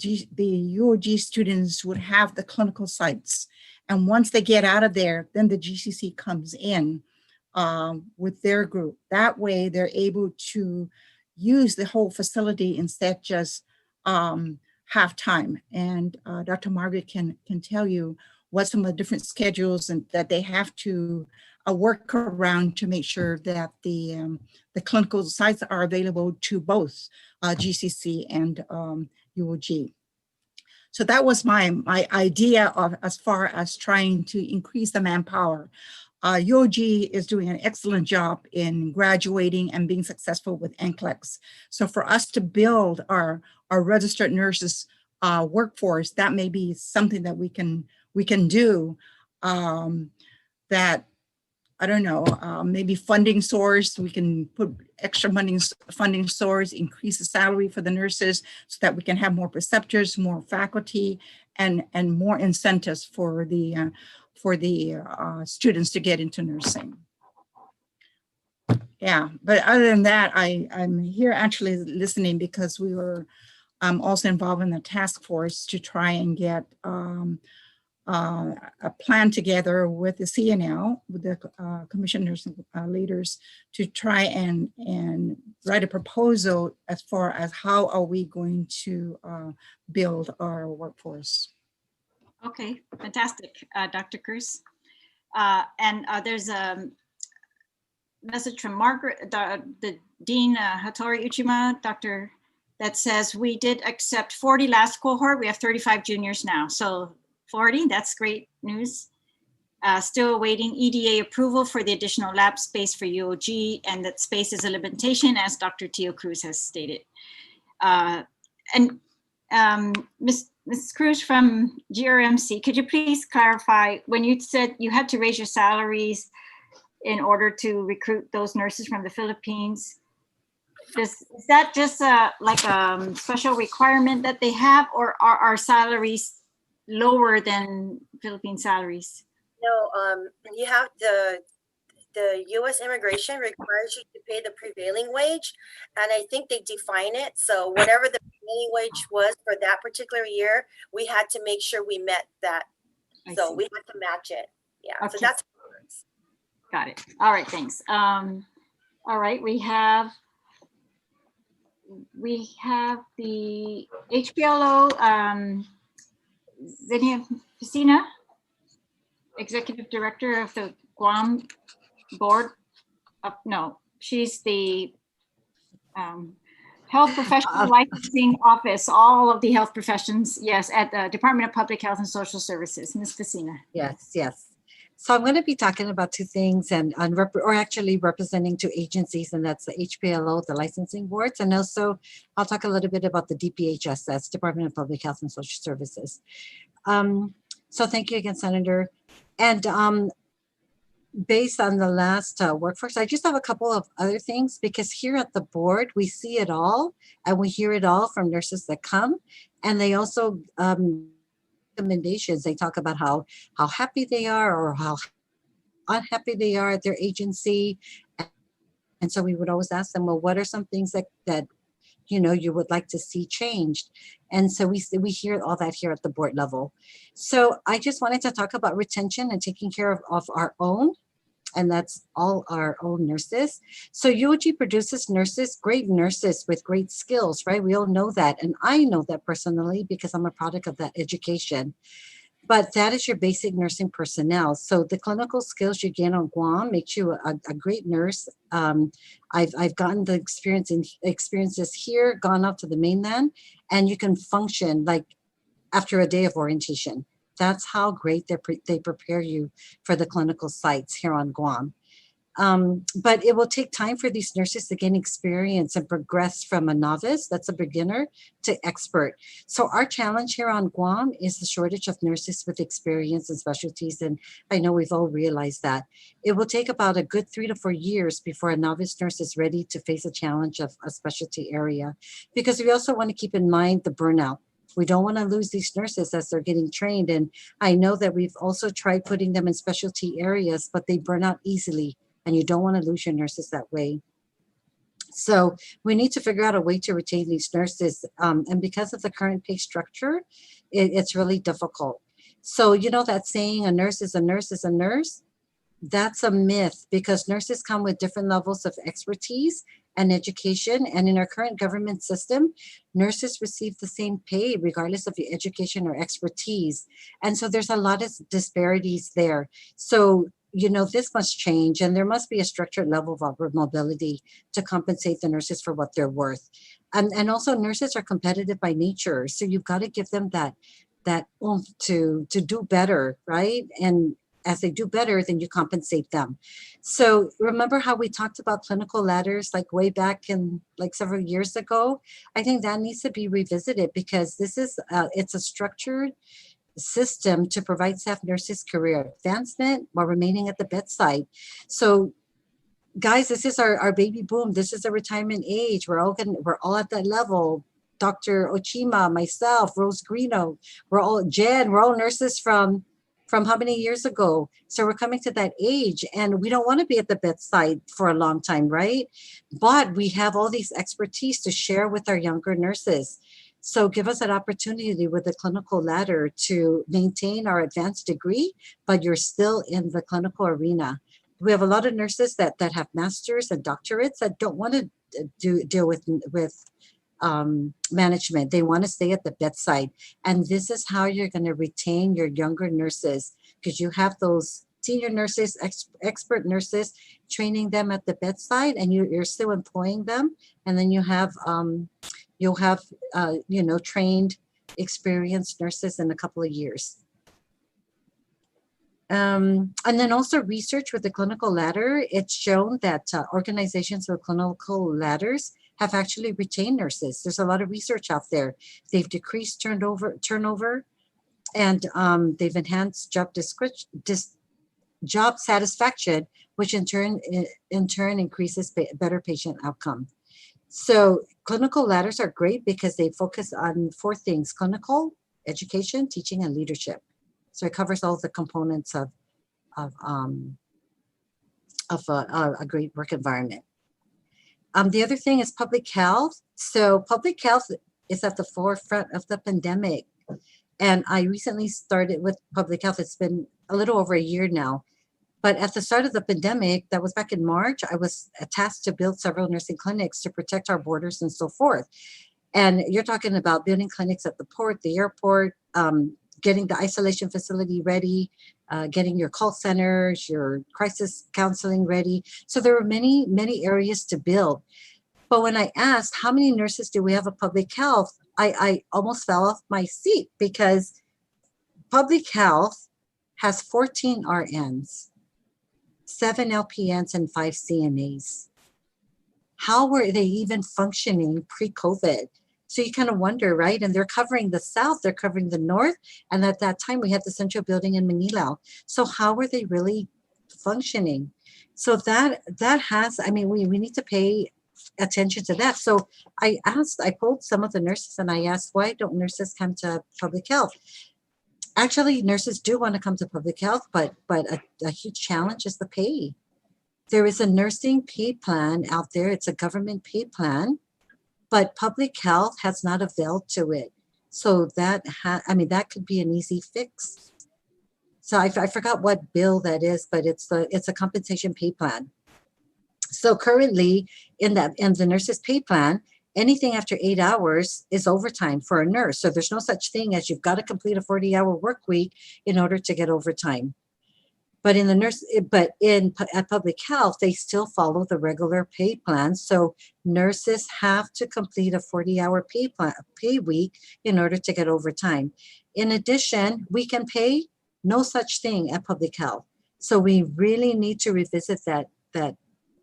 UOG students would have the clinical sites. And once they get out of there, then the GCC comes in with their group. That way they're able to use the whole facility instead just half time. And Dr. Margaret can tell you what some of the different schedules and that they have to work around to make sure that the clinical sites are available to both GCC and UOG. So that was my idea of as far as trying to increase the manpower. UOG is doing an excellent job in graduating and being successful with NCLEX. So for us to build our registered nurses workforce, that may be something that we can do. That, I don't know, maybe funding source, we can put extra funding source, increase the salary for the nurses so that we can have more preceptors, more faculty, and more incentives for the students to get into nursing. Yeah, but other than that, I'm here actually listening because we were also involved in the task force to try and get a plan together with the CNL, with the commissioners and leaders, to try and write a proposal as far as how are we going to build our workforce. Okay, fantastic, Dr. Cruz. And there's a message from Margaret, the Dean Hattori Uchima, Dr. that says we did accept 40 last cohort. We have 35 juniors now. So 40, that's great news. Still awaiting EDA approval for the additional lab space for UOG, and that space is a limitation, as Dr. Teo Cruz has stated. And Ms. Cruz from GRMC, could you please clarify when you said you had to raise your salaries in order to recruit those nurses from the Philippines? Is that just like a special requirement that they have, or are our salaries lower than Philippine salaries? No, you have the U.S. immigration requires you to pay the prevailing wage, and I think they define it. So whatever the prevailing wage was for that particular year, we had to make sure we met that. So we had to match it. Yeah, okay. So that's how it works. Got it. All right, thanks. All right, we have the HPLO, Xenia Piscina, Executive Director of the Guam Board. No, she's the Health Professional Licensing Office, all of the health professions, yes, at the Department of Public Health and Social Services. Ms. Piscina. Yes. So I'm going to be talking about two things or actually representing two agencies, and that's the HPLO, the licensing boards, and also I'll talk a little bit about the DPHS, that's Department of Public Health and Social Services. So thank you again, Senator. And based on the last workforce, I just have a couple of other things, because here at the board, we see it all and we hear it all from nurses that come, and they also recommendations. They talk about how happy they are or how unhappy they are at their agency. And so we would always ask them, well, what are some things that you would like to see changed? And so we hear all that here at the board level. So I just wanted to talk about retention and taking care of our own, and that's all our own nurses. So UOG produces nurses, great nurses with great skills, right? We all know that. And I know that personally because I'm a product of that education. But that is your basic nursing personnel. So the clinical skills you gain on Guam makes you a great nurse. I've gotten the experiences here, gone up to the mainland, and you can function like after a day of orientation. That's how great they prepare you for the clinical sites here on Guam. But it will take time for these nurses to gain experience and progress from a novice, that's a beginner, to expert. So our challenge here on Guam is the shortage of nurses with experience and specialties. And I know we've all realized that. It will take about a good 3 to 4 years before a novice nurse is ready to face a challenge of a specialty area. Because we also want to keep in mind the burnout. We don't want to lose these nurses as they're getting trained. And I know that we've also tried putting them in specialty areas, but they burn out easily. And you don't want to lose your nurses that way. So we need to figure out a way to retain these nurses. And because of the current pay structure, it's really difficult. So you know that saying, a nurse is a nurse is a nurse? That's a myth, because nurses come with different levels of expertise and education. And in our current government system, nurses receive the same pay regardless of your education or expertise. And so there's a lot of disparities there. So you know, this must change, and there must be a structured level of upward mobility to compensate the nurses for what they're worth. And also nurses are competitive by nature. So you've got to give them that oomph to do better, right? And as they do better, then you compensate them. So remember how we talked about clinical ladders like way back in like several years ago? I think that needs to be revisited, because this is, it's a structured system to provide staff nurses career advancement while remaining at the bedside. So guys, this is our baby boom. This is a retirement age. We're all at that level. Dr. Ochima, myself, Rose Greeno, we're all nurses from how many years ago? So we're coming to that age, and we don't want to be at the bedside for a long time, right? But we have all these expertise to share with our younger nurses. So give us an opportunity with the clinical ladder to maintain our advanced degree, but you're still in the clinical arena. We have a lot of nurses that have masters and doctorates that don't want to deal with management. They want to stay at the bedside. And this is how you're going to retain your younger nurses, because you have those senior nurses, expert nurses, training them at the bedside, and you're still employing them. And then you'll have trained, experienced nurses in a couple of years. And then also research with the clinical ladder, it's shown that organizations with clinical ladders have actually retained nurses. There's a lot of research out there. They've decreased turnover, and they've enhanced job satisfaction, which in turn increases better patient outcome. So clinical ladders are great because they focus on 4 things: clinical, education, teaching, and leadership. So it covers all the components of a great work environment. The other thing is public health. So public health is at the forefront of the pandemic. And I recently started with public health. It's been a little over a year now. But at the start of the pandemic, that was back in March, I was tasked to build several nursing clinics to protect our borders and so forth. And you're talking about building clinics at the port, the airport, getting the isolation facility ready, getting your call centers, your crisis counseling ready. So there were many, many areas to build. But when I asked how many nurses do we have at public health, I almost fell off my seat, because public health has 14 RNs, 7 LPNs, and 5 CNAs. How were they even functioning pre-COVID? So you kind of wonder, right? And they're covering the South, they're covering the North. And at that time, we had the central building in Manila. So how were they really functioning? So that has, I mean, we need to pay attention to that. So I polled some of the nurses, and I asked, why don't nurses come to public health? Actually, nurses do want to come to public health, but a huge challenge is the pay. There is a nursing pay plan out there. It's a government pay plan, but public health has not availed to it. So that could be an easy fix. So I forgot what bill that is, but it's a compensation pay plan. So currently in the nurses pay plan, anything after 8 hours is overtime for a nurse. So there's no such thing as you've got to complete a 40-hour work week in order to get overtime. But in at public health, they still follow the regular pay plan. So nurses have to complete a 40-hour pay week in order to get overtime. In addition, weekend pay, no such thing at public health. So we really need to revisit that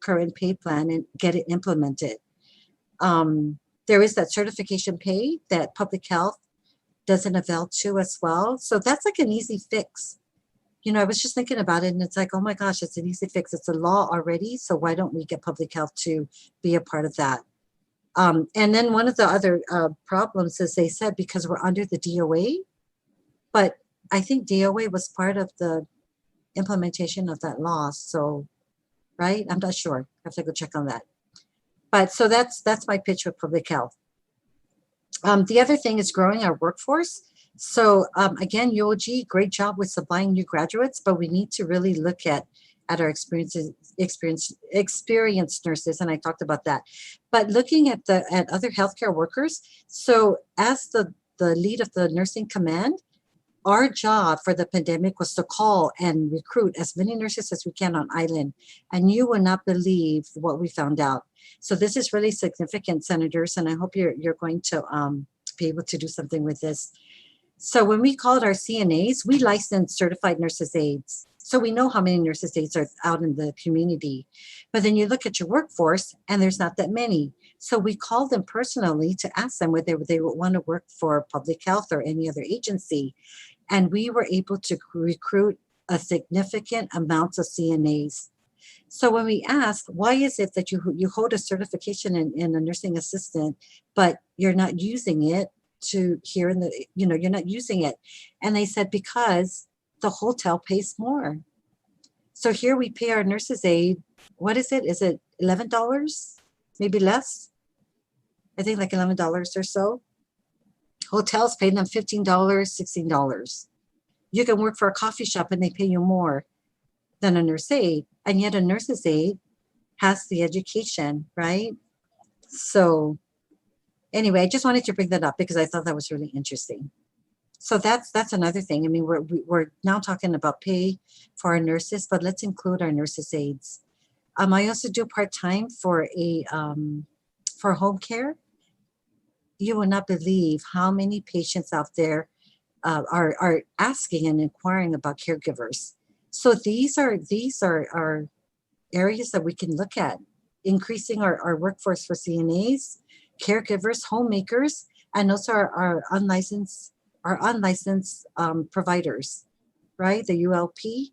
current pay plan and get it implemented. There is that certification pay that public health doesn't avail to as well. So that's like an easy fix. You know, I was just thinking about it and it's like, oh my gosh, it's an easy fix. It's a law already. So why don't we get public health to be a part of that? And then one of the other problems is they said, because we're under the DOA, but I think DOA was part of the implementation of that law. So, right? I'm not sure. I have to go check on that. But so that's my pitch with public health. The other thing is growing our workforce. So again, UOG, great job with supplying new graduates, but we need to really look at our experienced nurses, and I talked about that. But looking at other healthcare workers, so as the lead of the nursing command, our job for the pandemic was to call and recruit as many nurses as we can on island, and you will not believe what we found out. So this is really significant, senators, and I hope you're going to be able to do something with this. So when we called our CNAs, we licensed certified nurses aides. So we know how many nurses aides are out in the community. But then you look at your workforce and there's not that many. So we called them personally to ask them whether they would want to work for public health or any other agency. And we were able to recruit a significant amount of CNAs. So when we asked, why is it that you hold a certification in a nursing assistant, but you're not using it you're not using it. And they said, because the hotel pays more. So here we pay our nurses aide, what is it? Is it $11? Maybe less? I think like $11 or so. Hotels pay them $15, $16. You can work for a coffee shop and they pay you more than a nurse aide. And yet a nurse's aide has the education, right? So anyway, I just wanted to bring that up because I thought that was really interesting. So that's another thing. I mean, we're now talking about pay for our nurses, but let's include our nurses aides. I also do part-time for home care. You will not believe how many patients out there are asking and inquiring about caregivers. So these are areas that we can look at, increasing our workforce for CNAs, caregivers, homemakers, and also our unlicensed providers, right? The ULP.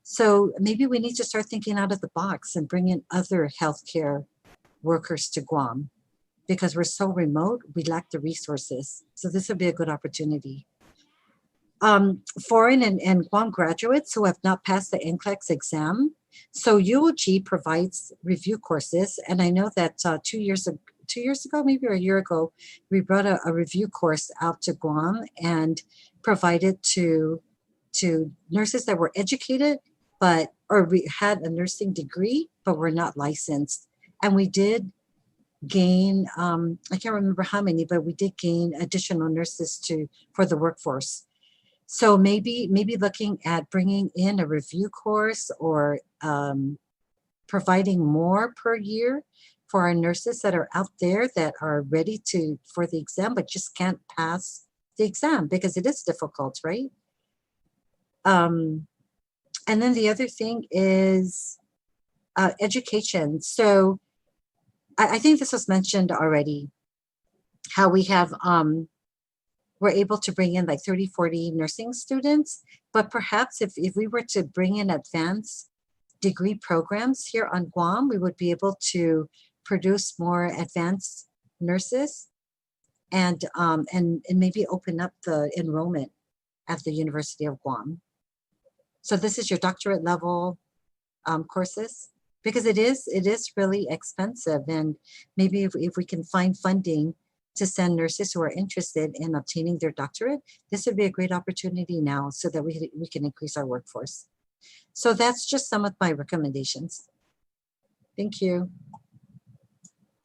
So maybe we need to start thinking out of the box and bring in other healthcare workers to Guam, because we're so remote, we lack the resources. So this would be a good opportunity. Foreign and Guam graduates who have not passed the NCLEX exam. So UOG provides review courses, and I know that 2 years ago, maybe or a year ago, we brought a review course out to Guam and provided to nurses that were educated, or we had a nursing degree, but were not licensed. And we did gain, I can't remember how many, but we did gain additional nurses for the workforce. So maybe looking at bringing in a review course or providing more per year for our nurses that are out there that are ready for the exam, but just can't pass the exam because it is difficult, right? And then the other thing is education. So I think this was mentioned already, how we have, we're able to bring in like 30, 40 nursing students, but perhaps if we were to bring in advanced degree programs here on Guam, we would be able to produce more advanced nurses and maybe open up the enrollment at the University of Guam. So this is your doctorate level courses, because it is really expensive, and maybe if we can find funding to send nurses who are interested in obtaining their doctorate, this would be a great opportunity now so that we can increase our workforce. So that's just some of my recommendations. Thank you.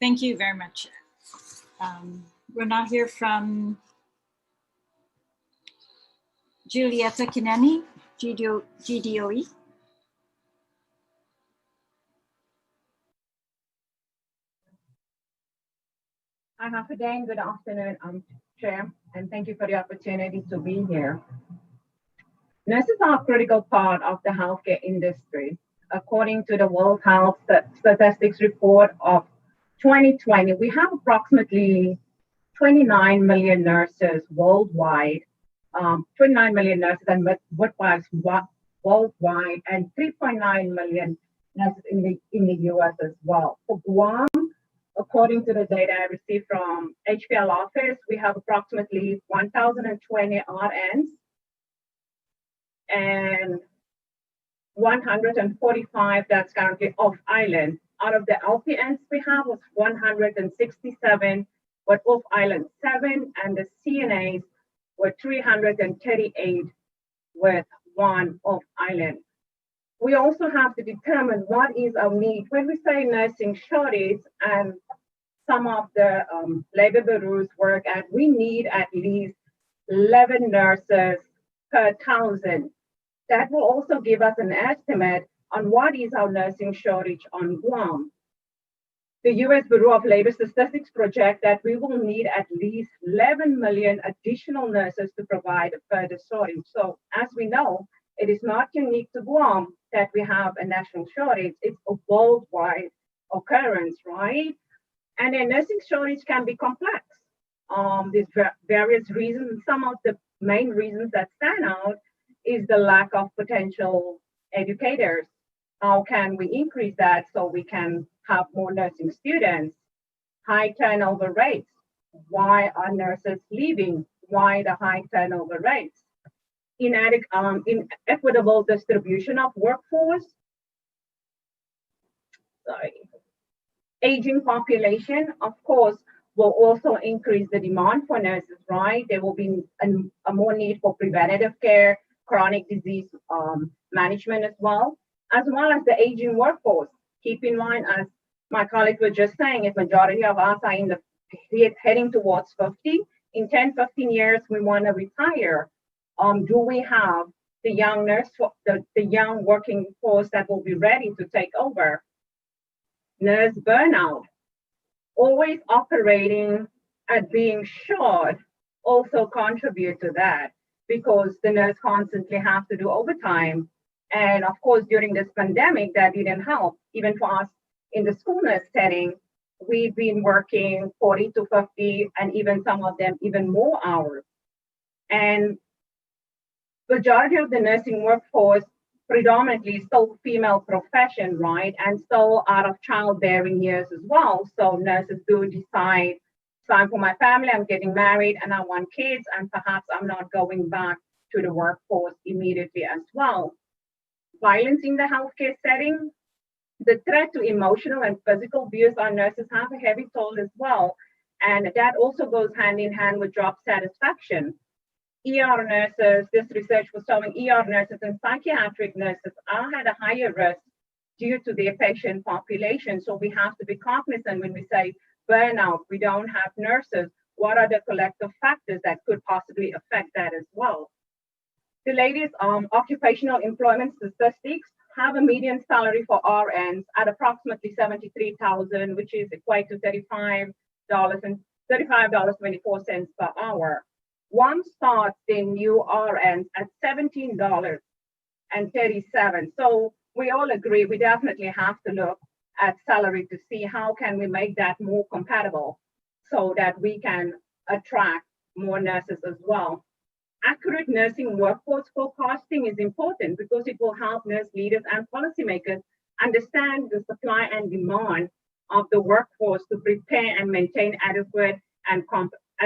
Thank you very much. We'll now hear from Julieta Kineni, GDOE. Hi, Hafidane. Good afternoon, Chair, and thank you for the opportunity to be here. Nurses are a critical part of the healthcare industry. According to the World Health Statistics Report of 2020, we have approximately 29 million nurses worldwide, 29 million nurses and midwives worldwide, and 3.9 million nurses in the US as well. For Guam, according to the data I received from HPL office, we have approximately 1,020 RNs and 145 that's currently off island. Out of the LPNs we have was 167, but off island 7, and the CNAs were 338 with 1 off island. We also have to determine what is our need. When we say nursing shortage, and some of the labor bureaus work at, we need at least 11 nurses per 1,000. That will also give us an estimate on what is our nursing shortage on Guam. The US Bureau of Labor Statistics project that we will need at least 11 million additional nurses to provide a further shortage. So as we know, it is not unique to Guam that we have a national shortage. It's a worldwide occurrence, right? And a nursing shortage can be complex. There's various reasons. Some of the main reasons that stand out is the lack of potential educators. How can we increase that so we can have more nursing students? High turnover rates. Why are nurses leaving? Why the high turnover rates? Inequitable distribution of workforce. Aging population, of course, will also increase the demand for nurses, right? There will be a more need for preventative care, chronic disease management as well as the aging workforce. Keep in mind, as my colleagues were just saying, if majority of us are heading towards 50, in 10, 15 years, we want to retire. Do we have the young the young working force that will be ready to take over? Nurse burnout, always operating at being short, also contribute to that because the nurse constantly have to do overtime. And of course, during this pandemic, that didn't help. Even for us in the school nurse setting, we've been working 40 to 50, and even some of them even more hours. And majority of the nursing workforce predominantly still female profession, right? And still out of childbearing years as well. So nurses do decide, it's time for my family, I'm getting married and I want kids, and perhaps I'm not going back to the workforce immediately as well. Violence in the healthcare setting, the threat to emotional and physical abuse on nurses have a heavy toll as well. And that also goes hand in hand with job satisfaction. ER nurses, this research was showing ER nurses and psychiatric nurses are at a higher risk due to their patient population. So we have to be cognizant when we say burnout, we don't have nurses. What are the collective factors that could possibly affect that as well? The latest occupational employment statistics have a median salary for RNs at approximately $73,000, which is equate to $35.24 per hour. One starts their new RNs at $17.37. So we all agree we definitely have to look at salary to see how can we make that more compatible so that we can attract more nurses as well. Accurate nursing workforce forecasting is important because it will help nurse leaders and policymakers understand the supply and demand of the workforce to prepare and maintain adequate and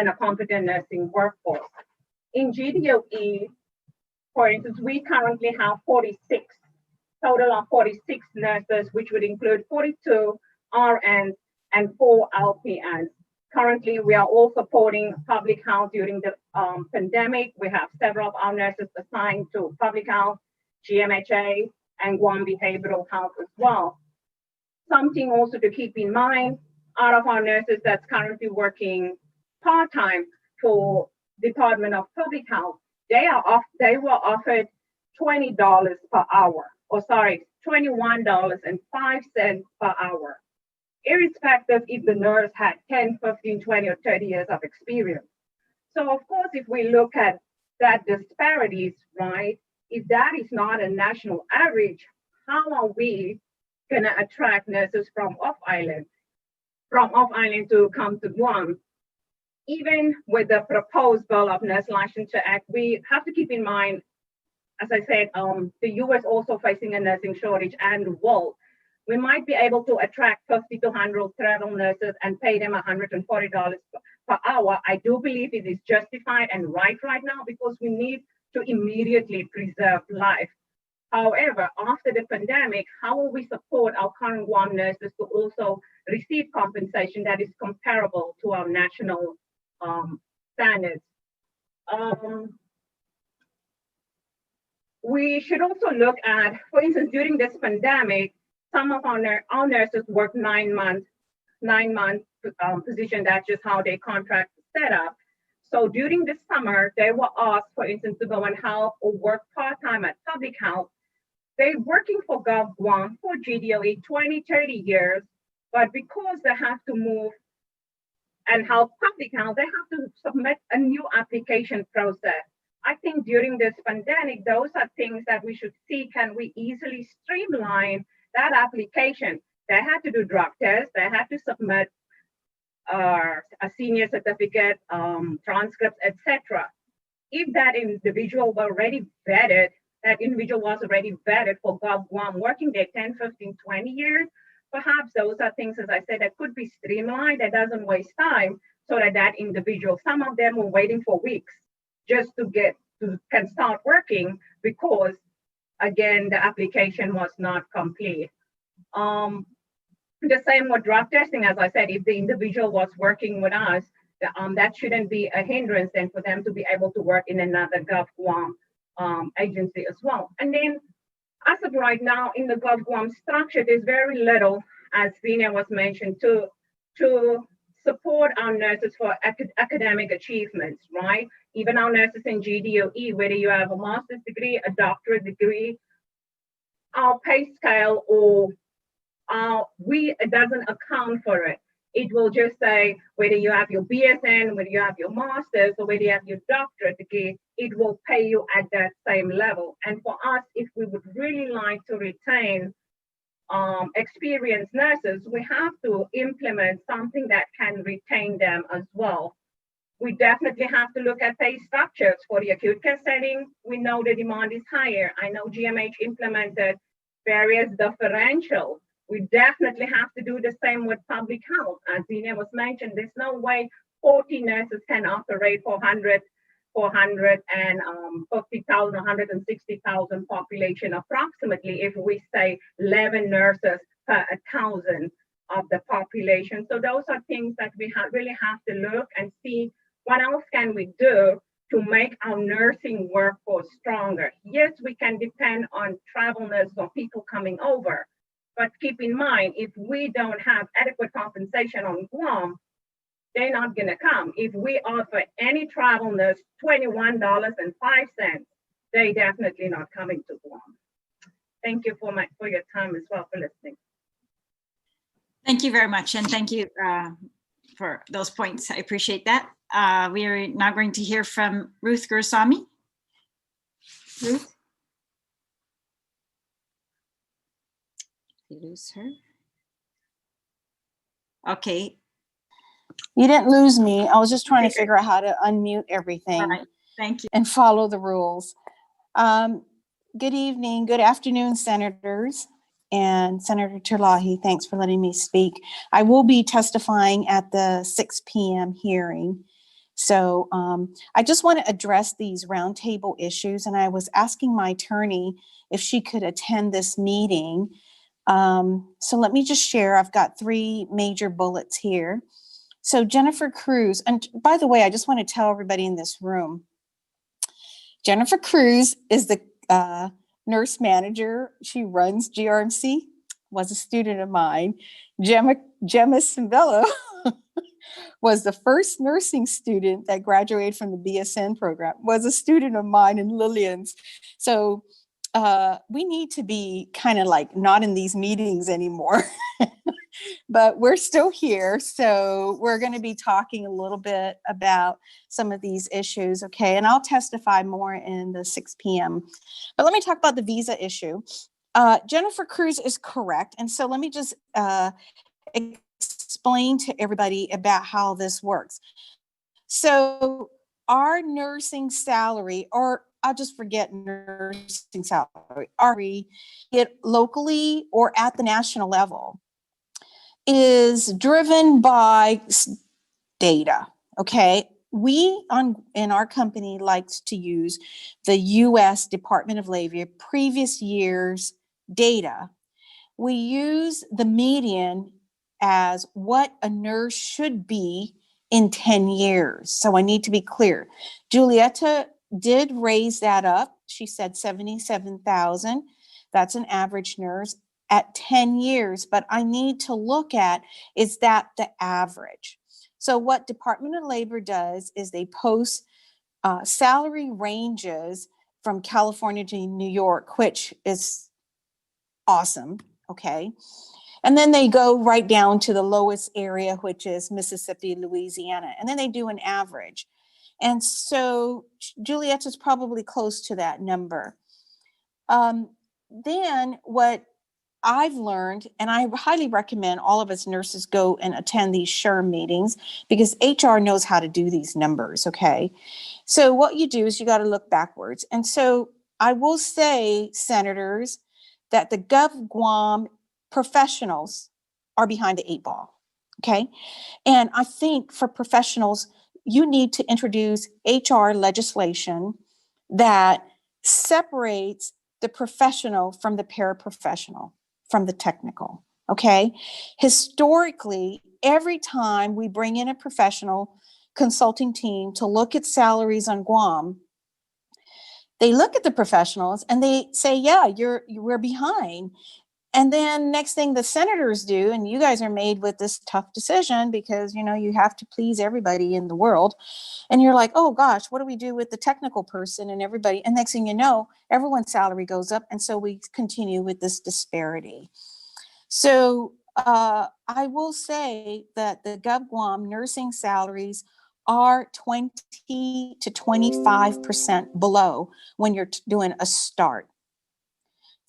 a competent nursing workforce. In GDOE, for instance, we currently have 46, total of 46 nurses, which would include 42 RNs and 4 LPNs. Currently, we are all supporting public health during the pandemic. We have several of our nurses assigned to public health, GMHA, and Guam behavioral health as well. Something also to keep in mind, out of our nurses that's currently working part-time for Department of Public Health, they were offered $20 per hour, or sorry, $21.05 per hour, irrespective if the nurse had 10, 15, 20, or 30 years of experience. So of course, if we look at that disparities, right, if that is not a national average, how are we gonna attract nurses from off-island to come to Guam? Even with the proposed bill of Nurse Licensure Act, we have to keep in mind, as I said, the U.S. also facing a nursing shortage and the world. We might be able to attract 50 to 100 travel nurses and pay them $140 per hour. I do believe it is justified and right now because we need to immediately preserve life. However, after the pandemic, how will we support our current Guam nurses to also receive compensation that is comparable to our national standards? We should also look at, for instance, during this pandemic, some of our nurses work 9 months position. That's just how their contract is set up. So during the summer, they were asked, for instance, to go and help or work part-time at Public Health. They're working for Gov Guam for GDOE 20, 30 years, but because they have to move and help Public Health, they have to submit a new application process. I think during this pandemic, those are things that we should see, can we easily streamline that application? They had to do drug tests, they had to submit a senior certificate, transcripts, etc. If that individual was already vetted for Gov Guam, working there 10, 15, 20 years, perhaps those are things, as I said, that could be streamlined, that doesn't waste time, so that individual, some of them were waiting for weeks just can start working because, again, the application was not complete. The same with drug testing, as I said, if the individual was working with us, that shouldn't be a hindrance then for them to be able to work in another Gov Guam agency as well. And then, as of right now, in the Gov Guam structure, there's very little, as Vina was mentioned, to support our nurses for academic achievements, right? Even our nurses in GDOE, whether you have a master's degree, a doctorate degree, our pay scale or it doesn't account for it. It will just say whether you have your BSN, whether you have your master's, or whether you have your doctorate degree, it will pay you at that same level. And for us, if we would really like to retain experienced nurses, we have to implement something that can retain them as well. We definitely have to look at pay structures for the acute care setting. We know the demand is higher. I know GMH implemented various differentials. We definitely have to do the same with Public Health. As Zina was mentioned, there's no way 40 nurses can operate for 150,000, 160,000 population approximately, if we say 11 nurses per 1,000 of the population. So those are things that we really have to look and see what else can we do to make our nursing workforce stronger. Yes, we can depend on travel nurses or people coming over, but keep in mind, if we don't have adequate compensation on Guam, they're not gonna come. If we offer any travel nurse $21.05, they're definitely not coming to Guam. Thank you for your time as well for listening. Thank you very much, and thank you for those points. I appreciate that. We are now going to hear from Ruth Gurusamy. Ruth? Did you lose her? Okay. You didn't lose me. I was just trying to figure out how to unmute everything. All right. Thank you. And follow the rules. Good evening, good afternoon, senators. And Senator Terlaje, thanks for letting me speak. I will be testifying at the 6 p.m. hearing. So I just want to address these roundtable issues. And I was asking my attorney if she could attend this meeting. So let me just share. I've got 3 major bullets here. So Jennifer Cruz, and by the way, I just want to tell everybody in this room, Jennifer Cruz is the nurse manager. She runs GRMC, was a student of mine. Gemma Cimbello was the first nursing student that graduated from the BSN program, was a student of mine and Lillian's. So we need to be kind of like not in these meetings anymore, but we're still here. So we're going to be talking a little bit about some of these issues. Okay. And I'll testify more in the 6 p.m. But let me talk about the visa issue. Jennifer Cruz is correct. And so let me just explain to everybody about how this works. So our nursing salary, or I'll just forget nursing salary, it locally or at the national level, is driven by data. Okay. We in our company likes to use the US Department of Labor previous year's data. We use the median as what a nurse should be in 10 years. So I need to be clear. Julieta did raise that up. She said 77,000. That's an average nurse at 10 years. But I need to look at, is that the average? So what Department of Labor does is they post salary ranges from California to New York, which is awesome. Okay. And then they go right down to the lowest area, which is Mississippi, Louisiana. And then they do an average. And so Julieta's probably close to that number. Then what I've learned, and I highly recommend all of us nurses go and attend these SHRM meetings because HR knows how to do these numbers, okay? So what you do is you got to look backwards. And so I will say, senators, that the GovGuam professionals are behind the 8 ball, okay? And I think for professionals, you need to introduce HR legislation that separates the professional from the paraprofessional, from the technical, okay? Historically, every time we bring in a professional consulting team to look at salaries on Guam, they look at the professionals and they say, yeah, we're behind. And then next thing the senators do, and you guys are made with this tough decision because, you know, you have to please everybody in the world. And you're like, oh gosh, what do we do with the technical person and everybody? And next thing you know, everyone's salary goes up. And so we continue with this disparity. So I will say that the GovGuam nursing salaries are 20 to 25% below when you're doing a start.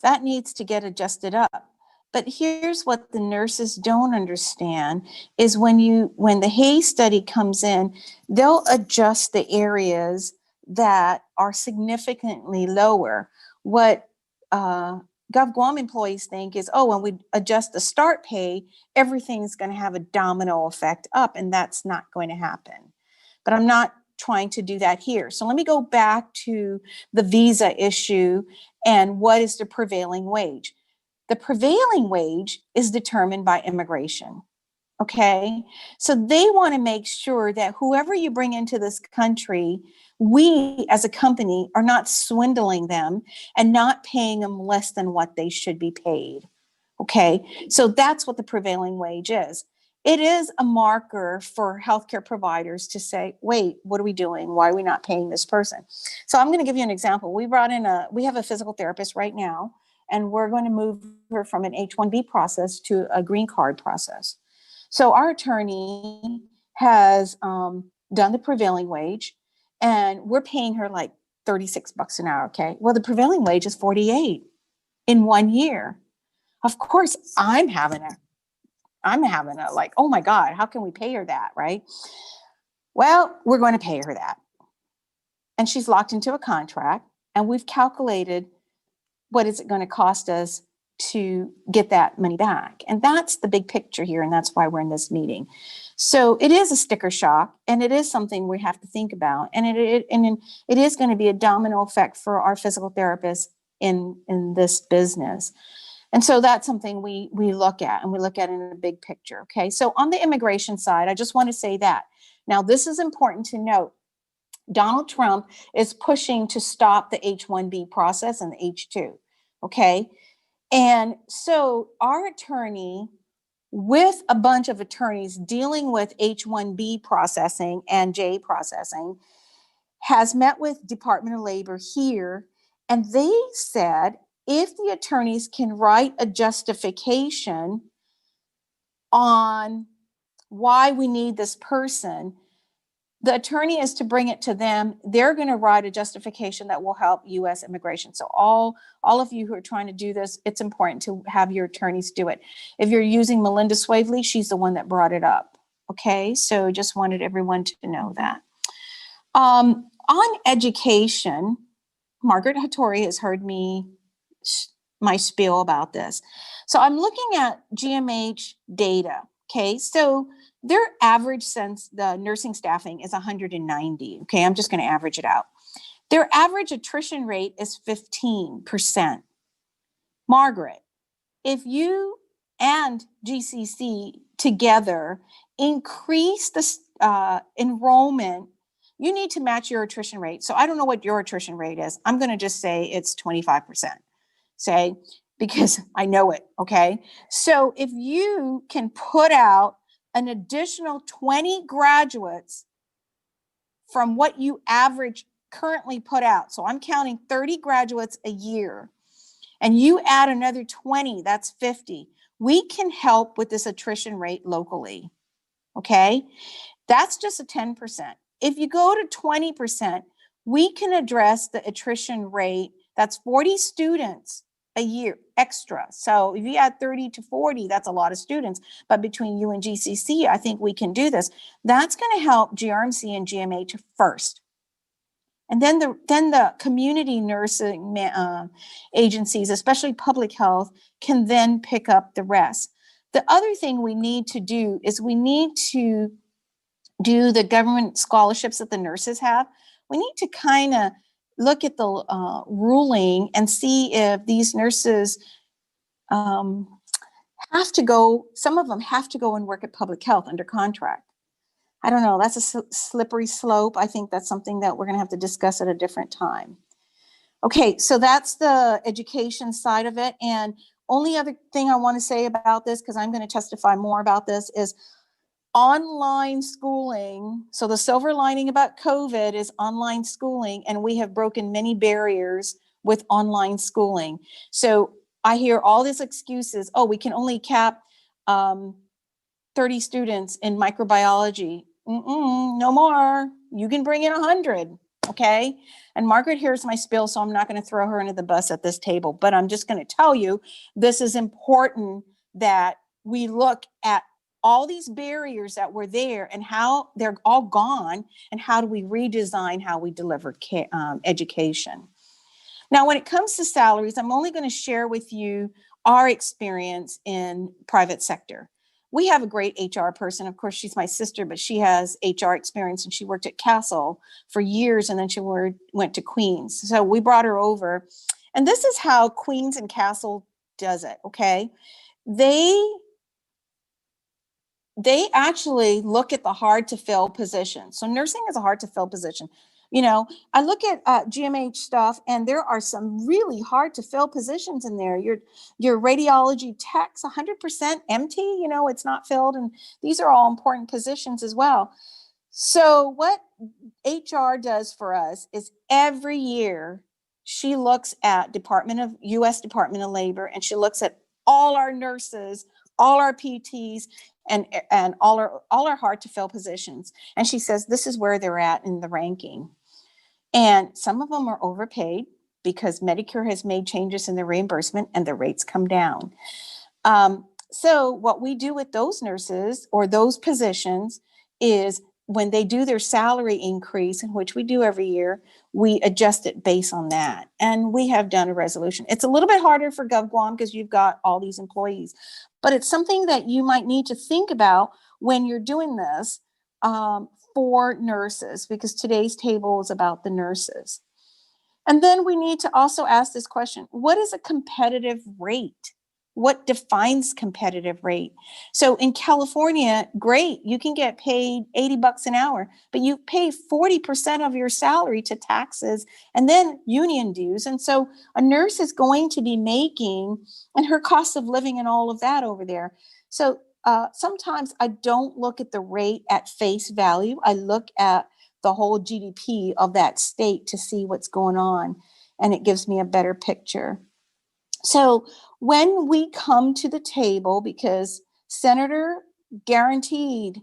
That needs to get adjusted up. But here's what the nurses don't understand is when the Hayes study comes in, they'll adjust the areas that are significantly lower. What GovGuam employees think is, oh, when we adjust the start pay, everything's going to have a domino effect up, and that's not going to happen. But I'm not trying to do that here. So let me go back to the visa issue and what is the prevailing wage. The prevailing wage is determined by immigration, okay? So they want to make sure that whoever you bring into this country, we as a company are not swindling them and not paying them less than what they should be paid, okay? So that's what the prevailing wage is. It is a marker for healthcare providers to say, wait, what are we doing? Why are we not paying this person? So I'm going to give you an example. We have a physical therapist right now, and we're going to move her from an H-1B process to a green card process. So our attorney has done the prevailing wage, and we're paying her like $36 an hour, okay? Well, the prevailing wage is $48 in 1 year. Of course, I'm having a like, oh my God, how can we pay her that, right? Well, we're going to pay her that. And she's locked into a contract, and we've calculated what is it going to cost us to get that money back. And that's the big picture here, and that's why we're in this meeting. So it is a sticker shock, and it is something we have to think about. And it is going to be a domino effect for our physical therapists in this business. And so that's something we look at, and we look at in a big picture. Okay. So on the immigration side, I just want to say that. Now, this is important to note. Donald Trump is pushing to stop the H-1B process and the H-2. Okay. And so our attorney with a bunch of attorneys dealing with H-1B processing and J processing, has met with Department of Labor here, and they said if the attorneys can write a justification on why we need this person, the attorney is to bring it to them. They're going to write a justification that will help U.S. immigration. So all of you who are trying to do this, it's important to have your attorneys do it. If you're using Melinda Swavely, she's the one that brought it up. Okay, so just wanted everyone to know that. On education, Margaret Hattori has heard my spiel about this. So I'm looking at GMH data. Okay, so their average since the nursing staffing is 190. Okay, I'm just going to average it out. Their average attrition rate is 15%. Margaret, if you and GCC together increase the enrollment, you need to match your attrition rate. So I don't know what your attrition rate is. I'm going to just say it's 25%. Say, because I know it. Okay, so if you can put out an additional 20 graduates from what you average currently put out. So I'm counting 30 graduates a year, and you add another 20, that's 50. We can help with this attrition rate locally. Okay, that's just a 10%. If you go to 20%, we can address the attrition rate. That's 40 students a year extra. So if you add 30 to 40, that's a lot of students. But between you and GCC, I think we can do this. That's going to help GRMC and GMH first. And then the community nursing agencies, especially public health, can then pick up the rest. The other thing we need to do is we need to do the government scholarships that the nurses have. We need to kind of look at the ruling and see if these nurses have to go, some of them have to go and work at public health under contract. I don't know, that's a slippery slope. I think that's something that we're going to have to discuss at a different time. Okay, so that's the education side of it. And only other thing I want to say about this, because I'm going to testify more about this, is online schooling. So the silver lining about COVID is online schooling, and we have broken many barriers with online schooling. So I hear all these excuses. Oh, we can only cap 30 students in microbiology. No more. You can bring in 100. Okay. And Margaret hears my spiel, so I'm not going to throw her into the bus at this table, but I'm just going to tell you this is important that we look at all these barriers that were there and how they're all gone, and how do we redesign how we deliver education. Now, when it comes to salaries, I'm only going to share with you our experience in private sector. We have a great HR person. Of course, she's my sister, but she has HR experience, and she worked at Castle for years, and then she went to Queens. So we brought her over, and this is how Queens and Castle does it, okay? They actually look at the hard to fill position. So nursing is a hard to fill position. You know, I look at GMH stuff, and there are some really hard to fill positions in there. Your radiology techs, 100% empty, you know, it's not filled. And these are all important positions as well. So what HR does for us is every year she looks at U.S. Department of Labor, and she looks at all our nurses, all our PTs, and all our hard to fill positions. And she says, this is where they're at in the ranking. And some of them are overpaid because Medicare has made changes in the reimbursement and the rates come down. So what we do with those nurses or those positions is when they do their salary increase, in which we do every year, we adjust it based on that. And we have done a resolution. It's a little bit harder for GovGuam because you've got all these employees, but it's something that you might need to think about when you're doing this for nurses, because today's table is about the nurses. And then we need to also ask this question: what is a competitive rate? What defines competitive rate? So in California, great, you can get paid $80 an hour, but you pay 40% of your salary to taxes and then union dues. And so a nurse is going to be making, and her cost of living and all of that over there. So sometimes I don't look at the rate at face value. I look at the whole GDP of that state to see what's going on, and it gives me a better picture. So when we come to the table, because Senator guaranteed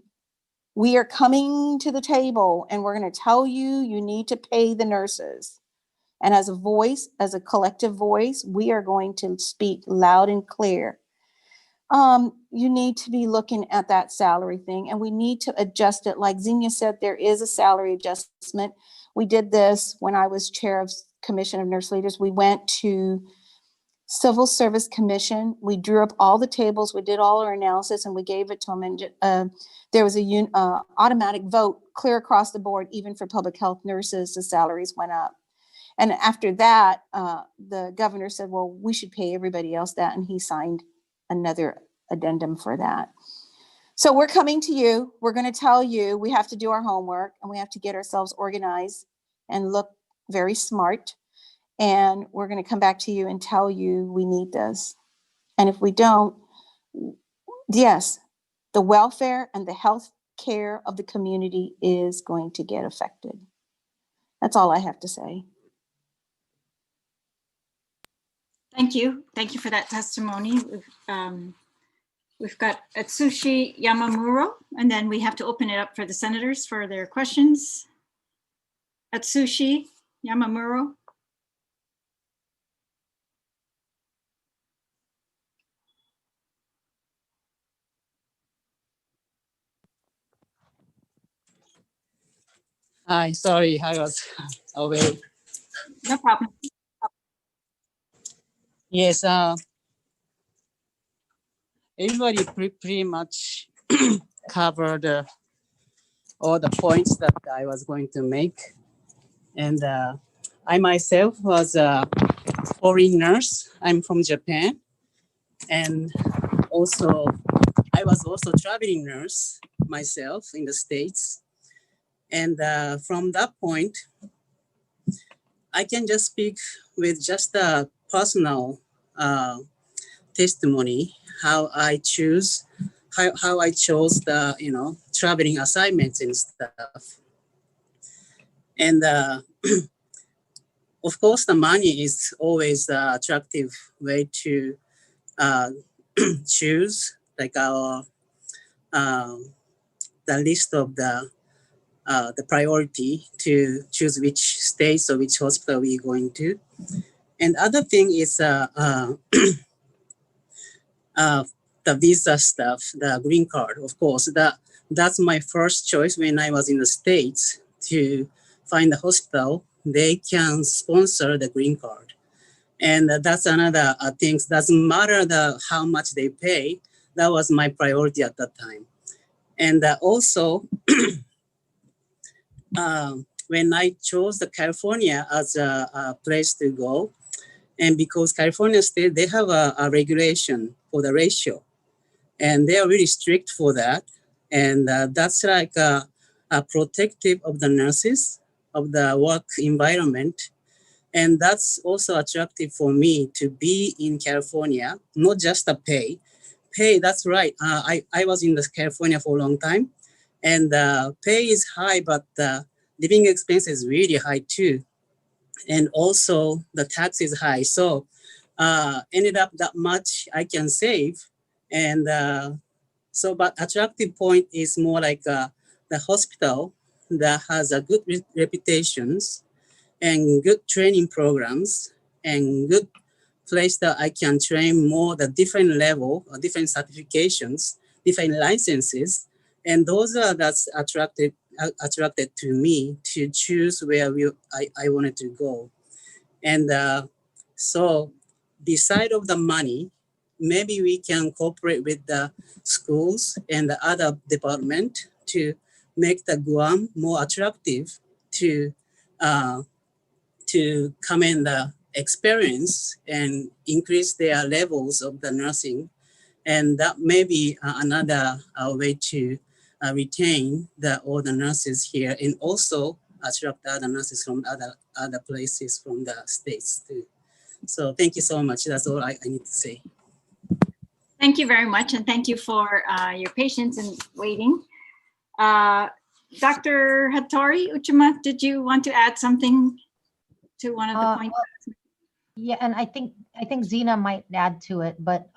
we are coming to the table and we're going to tell you, you need to pay the nurses. And as a voice, as a collective voice, we are going to speak loud and clear. You need to be looking at that salary thing, and we need to adjust it. Like Xenia said, there is a salary adjustment. We did this when I was chair of Commission of Nurse Leaders. We went to Civil Service Commission. We drew up all the tables. We did all our analysis, and we gave it to them. And there was a automatic vote clear across the board, even for public health nurses. The salaries went up. And after that, the governor said, well, we should pay everybody else that. And he signed another addendum for that. So we're coming to you. We're going to tell you we have to do our homework, and we have to get ourselves organized and look very smart. And we're going to come back to you and tell you we need this. And if we don't, yes, the welfare and the health care of the community is going to get affected. That's all I have to say. Thank you. Thank you for that testimony. We've got Atsushi Yamamuro, and then we have to open it up for the senators for their questions. Atsushi Yamamuro. Hi, sorry, I was away. No problem. Yes, everybody pretty much covered all the points that I was going to make. And I myself was a foreign nurse. I'm from Japan. And also, I was also traveling nurse myself in the States. And from that point, I can just speak with just a personal testimony, how I chose the, traveling assignments and stuff. And of course, the money is always the attractive way to choose, like our the list of the priority to choose which states or which hospital we're going to. And other thing is the visa stuff, the green card, of course. That's my first choice when I was in the States to find a hospital. They can sponsor the green card. And that's another thing. Doesn't matter how much they pay. That was my priority at that time. And also, when I chose the California as a place to go, and because California state, they have a regulation for the ratio, and they are really strict for that. And that's like a protective of the nurses, of the work environment. And that's also attractive for me to be in California, not just the pay. Pay, that's right. I was in California for a long time, and pay is high, but the living expense is really high too. And also the tax is high. So ended up that much I can save. And but attractive point is more like the hospital that has a good reputations and good training programs and good place that I can train more the different level or different certifications, different licenses. And those are that's attracted to me to choose where I wanted to go. And so beside of the money, maybe we can cooperate with the schools and the other department to make the Guam more attractive to come in the experience and increase their levels of the nursing. And that may be another way to retain all the nurses here and also attract other nurses from other places from the States too. So thank you so much. That's all I need to say. Thank you very much, and thank you for your patience in waiting. Dr. Hattori Uchima, did you want to add something to one of the points? Yeah, and I think Zena might add to it, but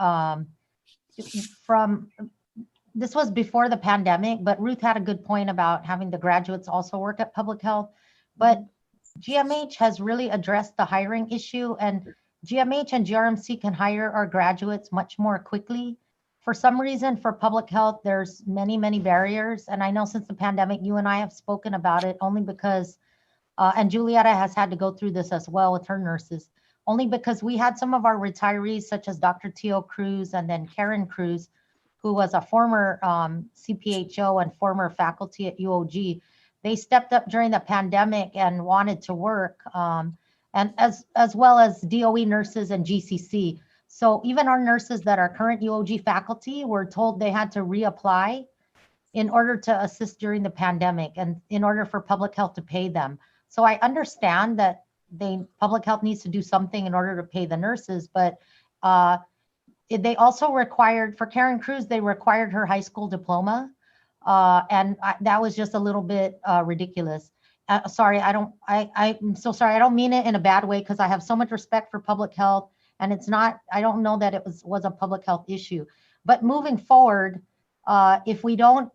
this was before the pandemic, but Ruth had a good point about having the graduates also work at public health. But GMH has really addressed the hiring issue, and GMH and GRMC can hire our graduates much more quickly. For some reason, for public health, there's many, many barriers. And I know since the pandemic, you and I have spoken about it only because, and Julietta has had to go through this as well with her nurses, only because we had some of our retirees, such as Dr. Teo Cruz and then Karen Cruz, who was a former CPHO and former faculty at UOG. They stepped up during the pandemic and wanted to work, and as well as DOE nurses and GCC. So even our nurses that are current UOG faculty were told they had to reapply in order to assist during the pandemic and in order for public health to pay them. So I understand that public health needs to do something in order to pay the nurses, but they also required, for Karen Cruz, they required her high school diploma. And that was just a little bit ridiculous. Sorry, I'm so sorry. I don't mean it in a bad way because I have so much respect for public health, and it's not, I don't know that it was a public health issue. But moving forward, if we don't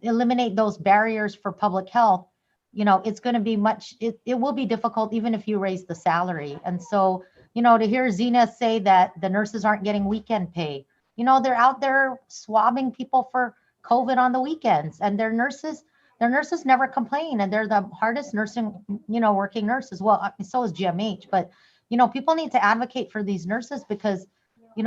eliminate those barriers for public health, it's going to be it will be difficult even if you raise the salary. And so, to hear Zena say that the nurses aren't getting weekend pay, they're out there swabbing people for COVID on the weekends, and their nurses never complain, and they're the hardest nursing, working nurses. Well, so is GMH, but people need to advocate for these nurses because,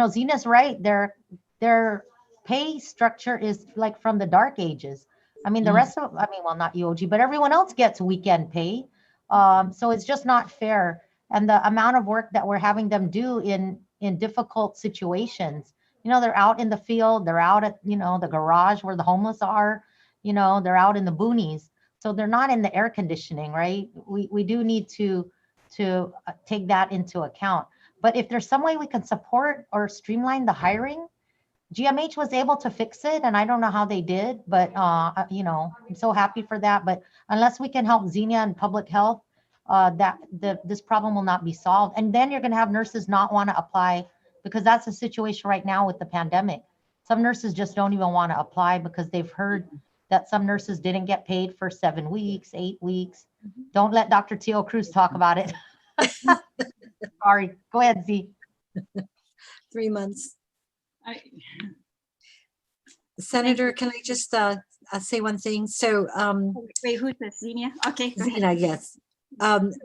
Zena's right. Their pay structure is like from the dark ages. I mean, the rest of, well, not UOG, but everyone else gets weekend pay. So it's just not fair. And the amount of work that we're having them do in difficult situations, they're out in the field, they're out at, the garage where the homeless are, they're out in the boonies. So they're not in the air conditioning, right? We do need to take that into account. But if there's some way we can support or streamline the hiring, GMH was able to fix it, and I don't know how they did, but I'm so happy for that. But unless we can help Xenia and public health, this problem will not be solved. And then you're going to have nurses not want to apply, because that's the situation right now with the pandemic. Some nurses just don't even want to apply because they've heard that some nurses didn't get paid for 7 weeks, 8 weeks. Don't let Dr. Teo Cruz talk about it. Sorry, go ahead, Z. 3 months. Senator, can I just say one thing? So, wait, who's this? Xenia? Okay. Xenia, yes.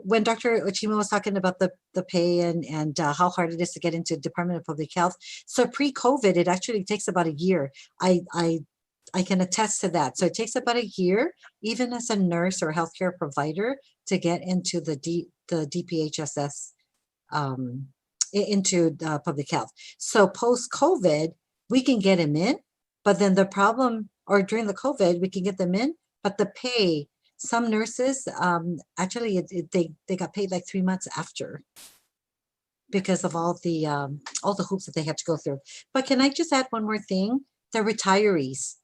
When Dr. Uchima was talking about the pay and how hard it is to get into Department of Public Health, so pre-COVID, it actually takes about a year. I can attest to that. So it takes about a year, even as a nurse or healthcare provider, to get into the DPHSS, into public health. So post-COVID, we can get them in, but then the problem, or during the COVID, we can get them in, but the pay, some nurses, actually, they got paid like 3 months after because of all the hoops that they had to go through. But can I just add one more thing? The retirees.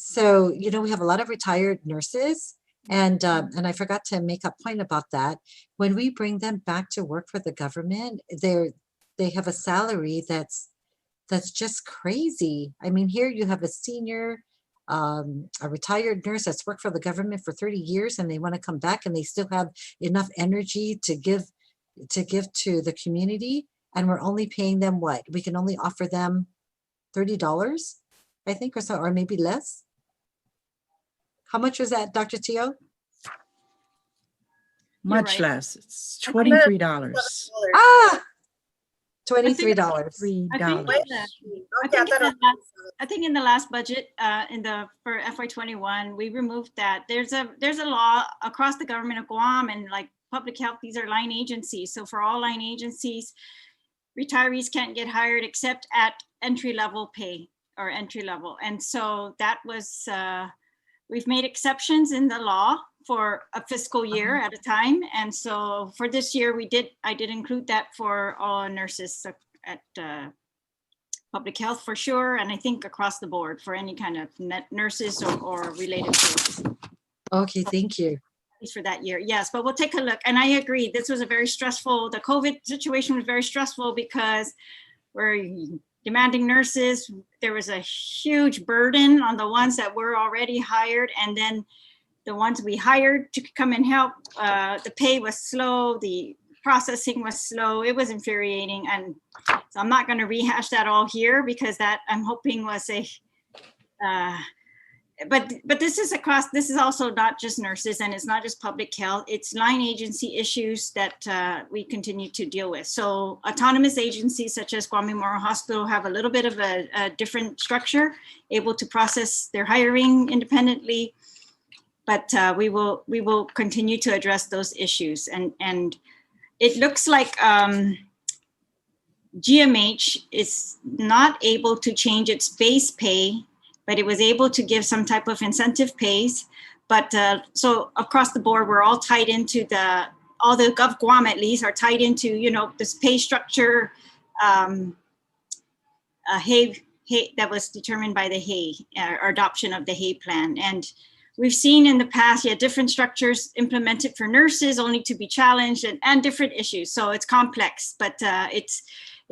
So, we have a lot of retired nurses, and I forgot to make a point about that. When we bring them back to work for the government, they have a salary that's just crazy. I mean, here you have a senior, a retired nurse that's worked for the government for 30 years, and they want to come back, and they still have enough energy to give to the community, and we're only paying them what? We can only offer them $30, I think, or so, or maybe less. How much was that, Dr. Teo? Much less. It's $23. Ah, $23. I think in the last budget, for FY21, we removed that. There's a law across the government of Guam, and like public health, these are line agencies. So for all line agencies, retirees can't get hired except at entry level pay or entry level. And so that was, we've made exceptions in the law for a fiscal year at a time. And so for this year, I did include that for all nurses at public health for sure, and I think across the board for any kind of nurses or related fields. Okay, thank you. At least for that year, yes, but we'll take a look. And I agree, this was a very stressful, the COVID situation was very stressful because we're demanding nurses. There was a huge burden on the ones that were already hired, and then the ones we hired to come and help, the pay was slow, the processing was slow. It was infuriating. And so I'm not going to rehash that all here because that I'm hoping was a, but this is across, this is also not just nurses and it's not just public health, it's line agency issues that we continue to deal with. So autonomous agencies such as Guam Memorial Hospital have a little bit of a different structure, able to process their hiring independently, but we will continue to address those issues. And it looks like GMH is not able to change its base pay, but it was able to give some type of incentive pays. But so across the board, we're all tied into all the Gov Guam at least are tied into, you know, this pay structure that was determined by the HAY, or adoption of the HAY plan. And we've seen in the past, different structures implemented for nurses only to be challenged and different issues. So it's complex, but it's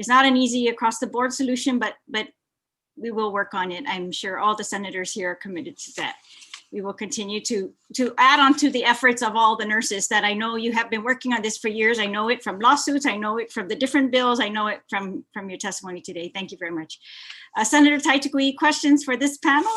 not an easy across the board solution, but we will work on it. I'm sure all the senators here are committed to that. We will continue to add on to the efforts of all the nurses that I know you have been working on this for years. I know it from lawsuits. I know it from the different bills. I know it from your testimony today. Thank you very much. Senator Taitukui, questions for this panel?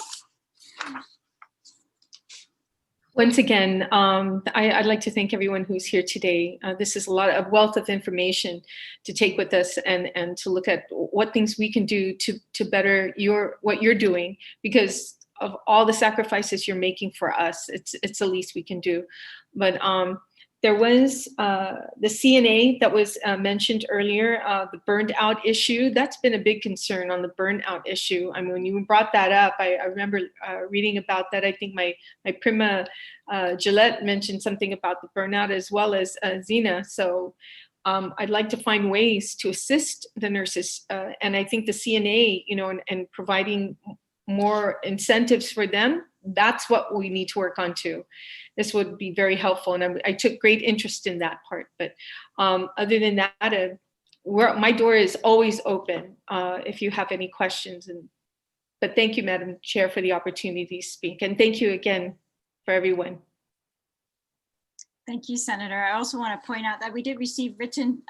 Once again, I'd like to thank everyone who's here today. This is a wealth of information to take with us and to look at what things we can do to better what you're doing, because of all the sacrifices you're making for us. It's the least we can do. But there was the CNA that was mentioned earlier, the burned out issue. That's been a big concern on the burnout out issue. I mean, when you brought that up, I remember reading about that. I think my prima Gillette mentioned something about the burnout as well as Zena. So I'd like to find ways to assist the nurses. And I think the CNA, you know, and providing more incentives for them, that's what we need to work on too. This would be very helpful. And I took great interest in that part. But other than that, my door is always open if you have any questions. But thank you, Madam Chair, for the opportunity to speak. And thank you again for everyone. Thank you, Senator. I also want to point out that we did receive written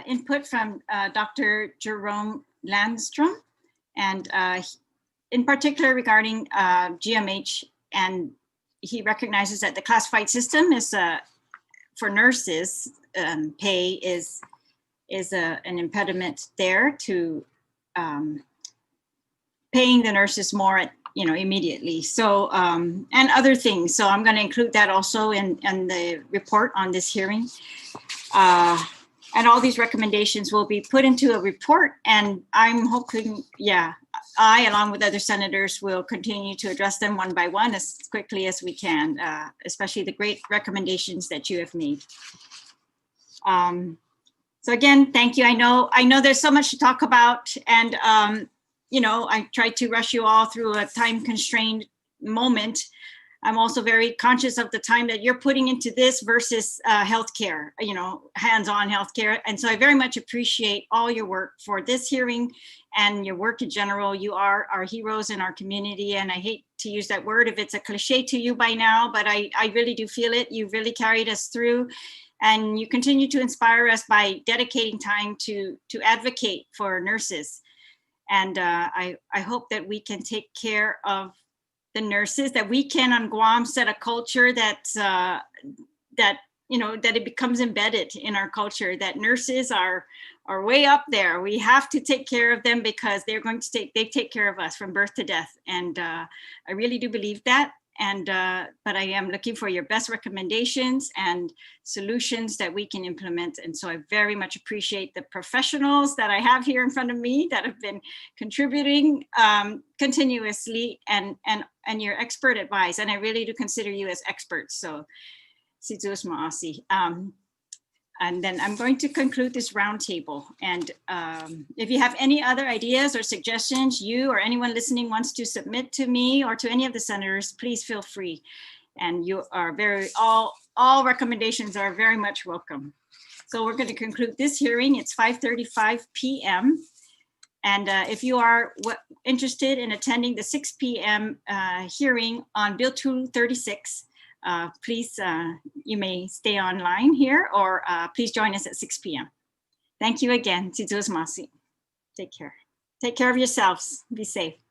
input from Dr. Jerome Landstrom, and in particular regarding GMH, and he recognizes that the classified system is for nurses, pay is an impediment there to paying the nurses more immediately. So and other things. So I'm going to include that also in the report on this hearing. And all these recommendations will be put into a report, and I'm hoping, I, along with other senators, will continue to address them one by one as quickly as we can, especially the great recommendations that you have made. So again, thank you. I know there's so much to talk about, and I tried to rush you all through a time-constrained moment. I'm also very conscious of the time that you're putting into this versus healthcare, hands-on healthcare. And so I very much appreciate all your work for this hearing and your work in general. You are our heroes in our community. And I hate to use that word if it's a cliche to you by now, but I really do feel it. You've really carried us through, and you continue to inspire us by dedicating time to advocate for nurses. And I hope that we can take care of the nurses, that we can on Guam set a culture that it becomes embedded in our culture, that nurses are way up there. We have to take care of them because they take care of us from birth to death. And I really do believe that. And but I am looking for your best recommendations and solutions that we can implement. And so I very much appreciate the professionals that I have here in front of me that have been contributing continuously and your expert advice. And I really do consider you as experts. So And then I'm going to conclude this roundtable. And if you have any other ideas or suggestions, you or anyone listening wants to submit to me or to any of the senators, please feel free. And you are all recommendations are very much welcome. So we're going to conclude this hearing. It's 5:35 p.m. And if you are interested in attending the 6 p.m. Hearing on Bill 236, please, you may stay online here or please join us at 6 p.m. Thank you again. Take care. Take care of yourselves. Be safe.